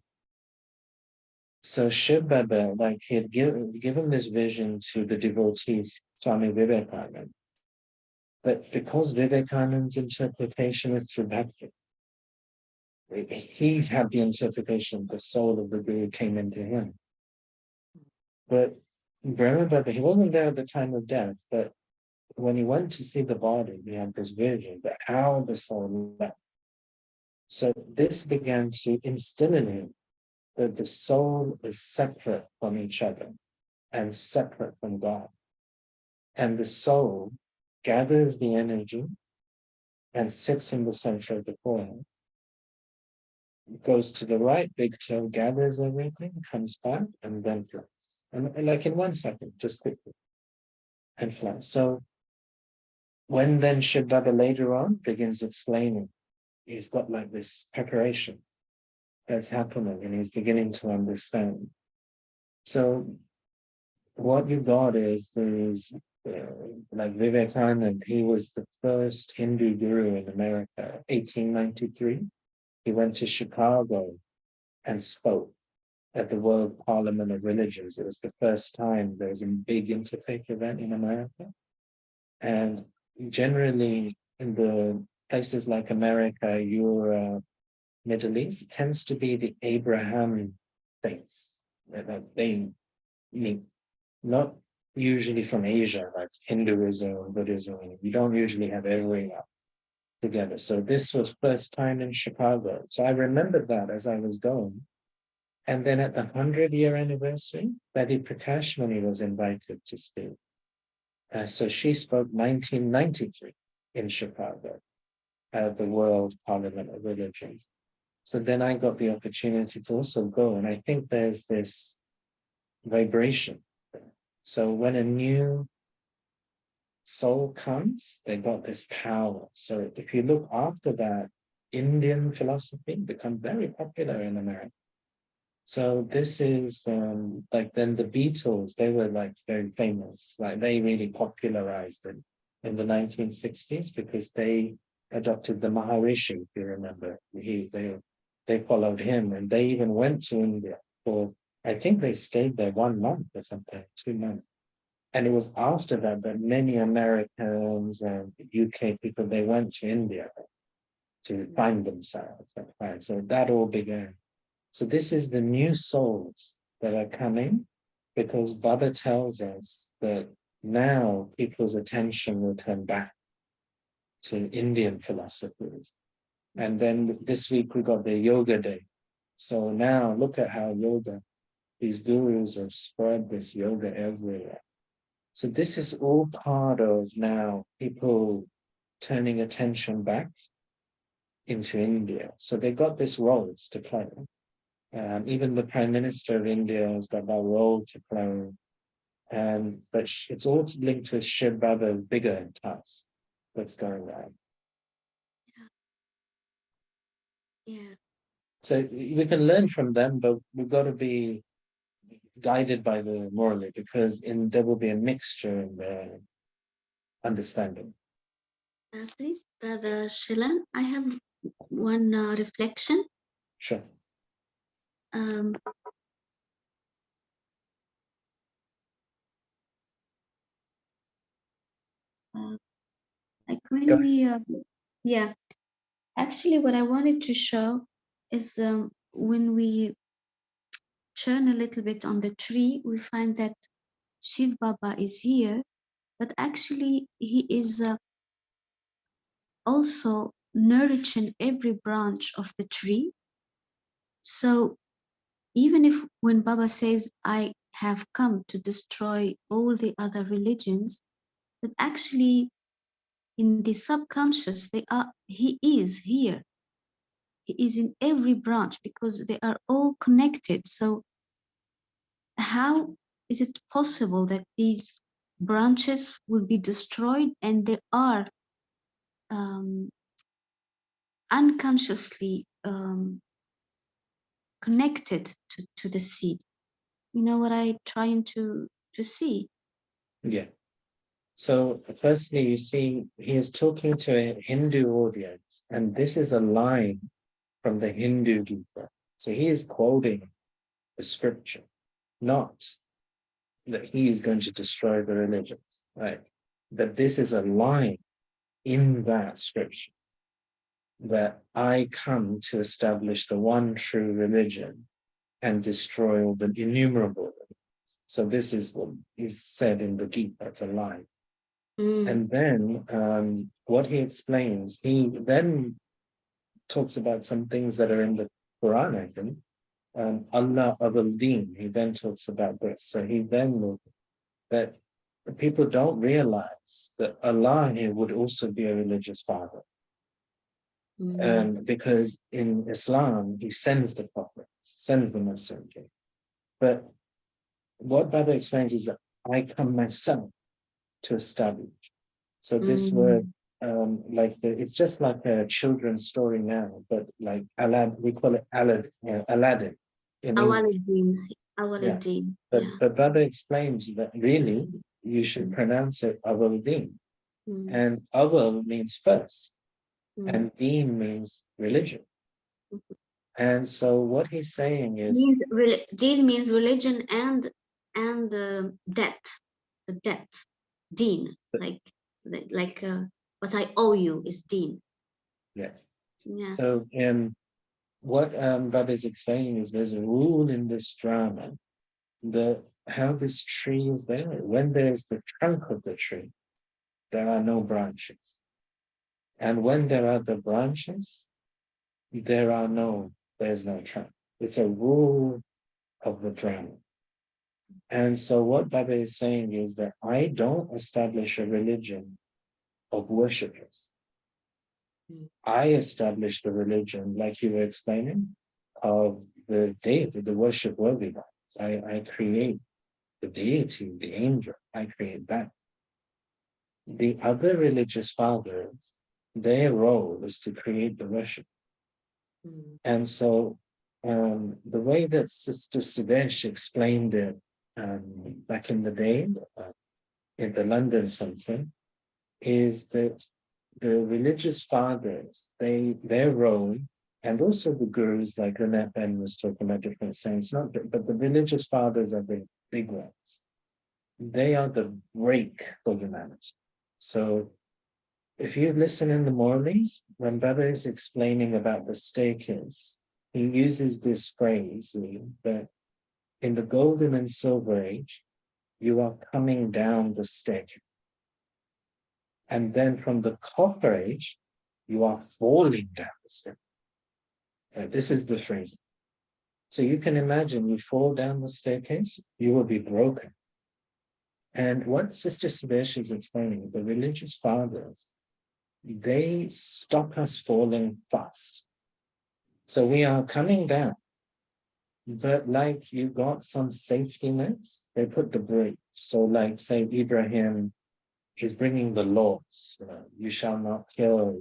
So Shiv Baba, like he had given this vision to the devotees, Swami Vivekananda. But because Vivekananda's interpretation is through Bhakti, he had the interpretation, the soul of the Guru came into him. But Brahma Baba, he wasn't there at the time of death, but when he went to see the body, he had this vision that how the soul left. So this began to instill in him that the soul is separate from each other and separate from God. And the soul gathers the energy and sits in the center of the coin, goes to the right, big toe, gathers everything, comes back, and then flies. And like in 1 second, just quickly, and flies. So when then Shiv Baba later on begins explaining, he's got like this preparation that's happening, and he's beginning to understand. So what you got is like Vivekananda, he was the first Hindu guru in America, 1893. He went to Chicago and spoke at the World Parliament of Religions. It was the first time there was a big interfaith event in America. And generally in the places like America, Europe, Middle East, it tends to be the Abraham faiths that they meet, not usually from Asia, like Hinduism, Buddhism. You don't usually have everything together. So this was first time in Chicago. So I remembered that as I was going. And then at the 100-year anniversary, Betty Prakash Muni was invited to speak. So she spoke 1993 in Chicago at the World Parliament of Religions. So then I got the opportunity to also go. And I think there's this vibration. So when a new soul comes, they got this power. So if you look after that, Indian philosophy become very popular in America. So this is like then the Beatles, they were like very famous. Like they really popularized it in the 1960s because they adopted the Maharishi, if you remember. They followed him, and they even went to India for, I think they stayed there 1 month or something, 2 months. And it was after that that many Americans and UK people, they went to India to find themselves. So that all began. So this is the new souls that are coming, because Baba tells us that now people's attention will turn back to Indian philosophies. And then this week we got the Yoga Day. So now look at how yoga, these gurus have spread this yoga everywhere. So this is all part of now people turning attention back into India. So they got this roles to play. Even the Prime Minister of India has got that role to play. But it's all linked with Shiv Baba's bigger task that's going on. Yeah. So we can learn from them, but we've got to be guided by the morally, because there will be a mixture in their understanding. Please, Brother Shilan, I have one reflection. Sure. Like when we, yeah, actually what I wanted to show is when we churn a little bit on the tree, we find that Shiv Baba is here, but actually he is also nourishing every branch of the tree. So even if when Baba says, I have come to destroy all the other religions, that actually in the subconscious, he is here. He is in every branch because they are all connected. So how is it possible that these branches will be destroyed and they are unconsciously connected to the seed? You know what I'm trying to see? Yeah. So firstly, you see, he is talking to a Hindu audience, and this is a line from the Hindu Gita. So he is quoting the scripture, not that he is going to destroy the religions, right? But this is a line in that scripture that I come to establish the one true religion and destroy all the innumerable religions. So this is what is said in the Gita, it's a line. And then what he explains, he then talks about some things that are in the Quran, I think. Allah Deen. He then talks about this. So he then that people don't realize that Allah here would also be a religious father. Because in Islam, he sends the prophet, sends the messenger. But what Baba explains is that I come myself to establish. So this word, it's just like a children's story now, but like Aladdin, we call it Aladdin. Awaladdin. Yeah. Awaladdin. But Baba explains that really you should pronounce it Awaladdin. And Awal means first, and Deen means religion. And so what he's saying is Deen means religion and debt, the debt. Deen, like what I owe you is Deen. yes. Yeah. So what Baba is explaining is there's a rule in this drama that how this tree is there. When there's the trunk of the tree, there are no branches. And when there are the branches, there's no trunk. It's a rule of the drama. And so what Baba is saying is that I don't establish a religion of worshippers. I establish the religion, like you were explaining, of the deity, the worship worthy ones. I create the deity, the angel, I create that. The other religious fathers, their role is to create the worship. And so the way that Sister Sudesh explained it back in the day in the London Center is that the religious fathers, their role, and also the gurus, like Renat Ben was talking about different saints, but the religious fathers are the big ones. They are the brake for humanity. So if you listen in the Morley's, when Baba is explaining about the staircase, he uses this phrase that in the golden and silver age, you are coming down the staircase. And then from the copper age, you are falling down the staircase. So this is the phrase. So you can imagine you fall down the staircase, you will be broken. And what Sister Sudesh is explaining, the religious fathers, they stop us falling fast. So we are coming down, but like you got some safety nets, they put the brake. So like say Ibrahim is bringing the laws, you shall not kill,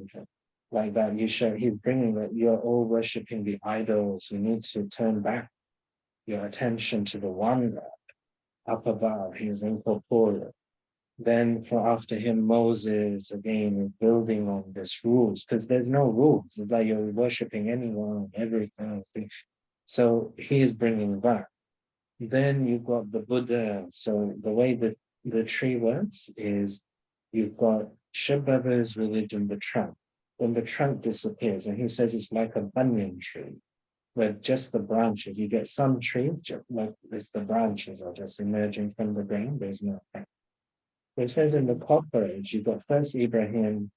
like that. He's bringing that you're all worshipping the idols. You need to turn back your attention to the one God up above. He is incorporeal. Then for after him, Moses again building on this rules, because there's no rules. It's like you're worshipping anyone, everything. So he is bringing that. Then you've got the Buddha. So the way that the tree works is you've got Shibaba's religion, the trunk. When the trunk disappears, and he says it's like a banyan tree, where just the branches, you get some trees, like it's the branches are just emerging from the ground, there's no trunk. It says in the Copper Age, you've got first Ibrahim,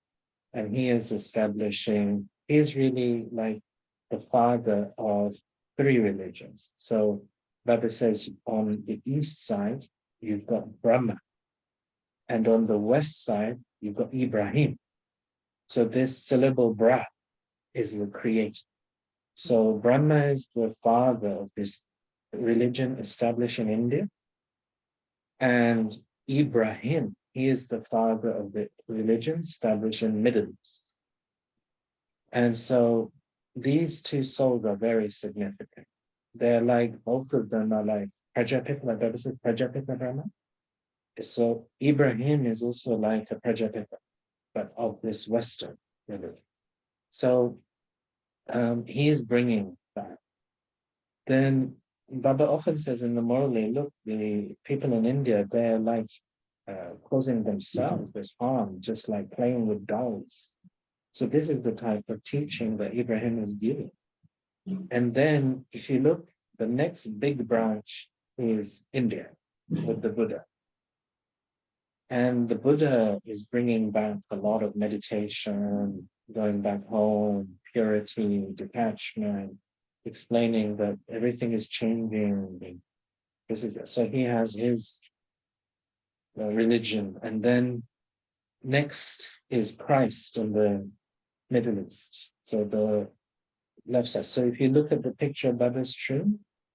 and he is establishing, he's really like the father of three religions. So Baba says on the east side, you've got Brahma. And on the west side, you've got Ibrahim. So this syllable Bra is the creator. So Brahma is the father of this religion established in India. And Ibrahim, he is the father of the religion established in Middle East. And so these two souls are very significant. They're like, both of them are like Prajapita, like Baba says, Prajapita Brahma. So Ibrahim is also like a Prajapita, but of this Western religion. So he is bringing that. Then Baba often says in the Morley, look, the people in India, they're like causing themselves this harm, just like playing with dolls. So this is the type of teaching that Ibrahim is giving. And then if you look, the next big branch is India with the Buddha. And the Buddha is bringing back a lot of meditation, going back home, purity, detachment, explaining that everything is changing. This is so he has his religion, and then next is Christ in the Middle East. So the left side. So if you look at the picture of Baba's tree,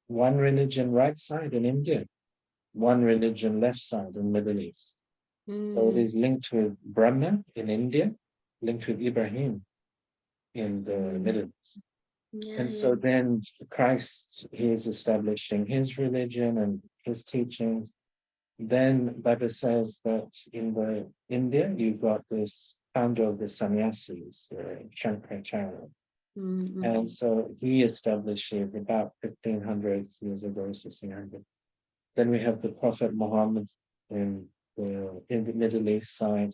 one religion right side in India, one religion left side in Middle East. So it is linked with Brahma in India, linked with Ibrahim in the Middle East. Yeah, And so then Christ, he is establishing his religion and his teachings. Then Baba says that in the India, you've got this founder of the sannyasis, Shankaracharya. And so he establishes about 1500 years ago, 1600. Then we have the Prophet Muhammad in the Middle East side.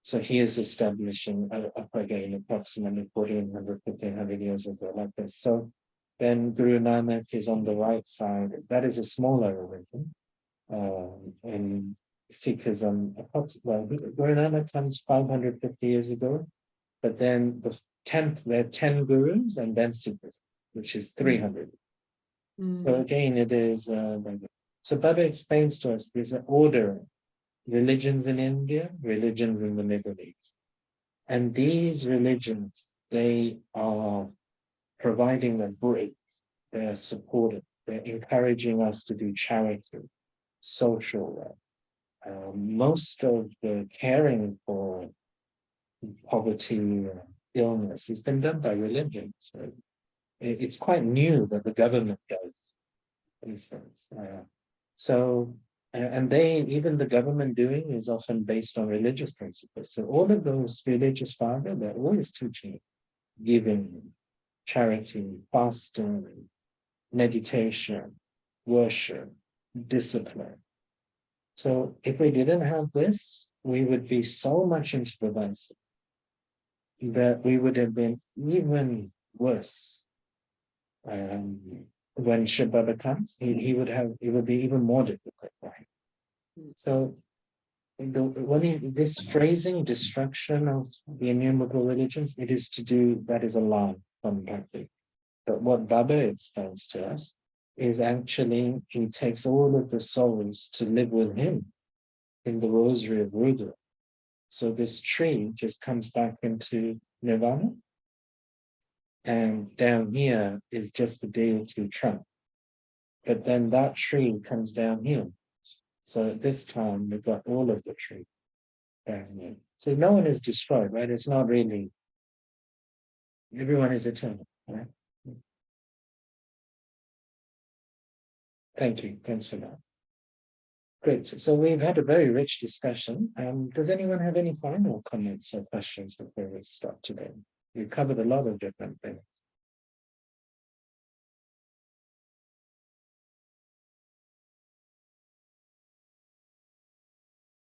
So he is establishing up again approximately 1400, 1500 years ago, like this. So then Guru Nanak is on the right side. That is a smaller religion. In Sikhism, Guru Nanak comes 550 years ago, but then there are 10 gurus and then Sikhism, which is 300. So again, it is, so Baba explains to us there's an order, religions in India, religions in the Middle East. And these religions, they are providing a break, they're supportive, they're encouraging us to do charity, social work. Most of the caring for poverty, illness has been done by religion. So it's quite new that the government does these things. And even the government doing is often based on religious principles. So all of those religious fathers, they're always teaching giving, charity, fasting, meditation, worship, discipline. So if we didn't have this, we would be so much into the vice that we would have been even worse. When Shiv Baba comes, it would be even more difficult for him. So this phrasing, destruction of the innumerable religions, it is to do, that is a lie from Bhakti. But what Baba explains to us is actually he takes all of the souls to live with him in the rosary of Rudra. So this tree just comes back into Nirvana. And down here is just the deity trunk. But then that tree comes down here. So at this time, we've got all of the tree down here. So no one is destroyed, right? It's not really, everyone is eternal, right? Thank you. Thanks for that. Great. So we've had a very rich discussion. Does anyone have any final comments or questions before we start today? We covered a lot of different things.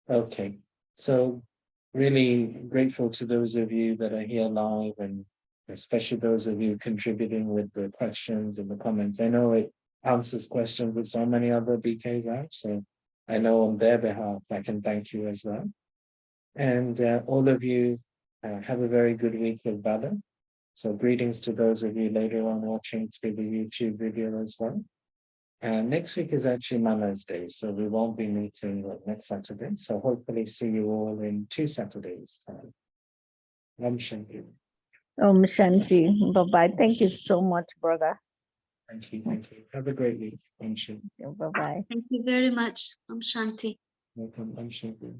Okay. So really grateful to those of you that are here live, and especially those of you contributing with the questions and the comments. I know it answers questions with so many other BKs out, so I know on their behalf, I can thank you as well. And all of you have a very good week of Baba. So greetings to those of you later on watching through the YouTube video as well. And next week is actually Mother's Day, so we won't be meeting next Saturday. So hopefully see you all in 2 Saturdays' time. Om Shanti. Om Shanti. Bye-bye. Thank you so much, brother. Thank you. Thank you. Have a great week. Om Shanti. Bye-bye. Thank you very much. Om Shanti. Welcome. Om Shanti.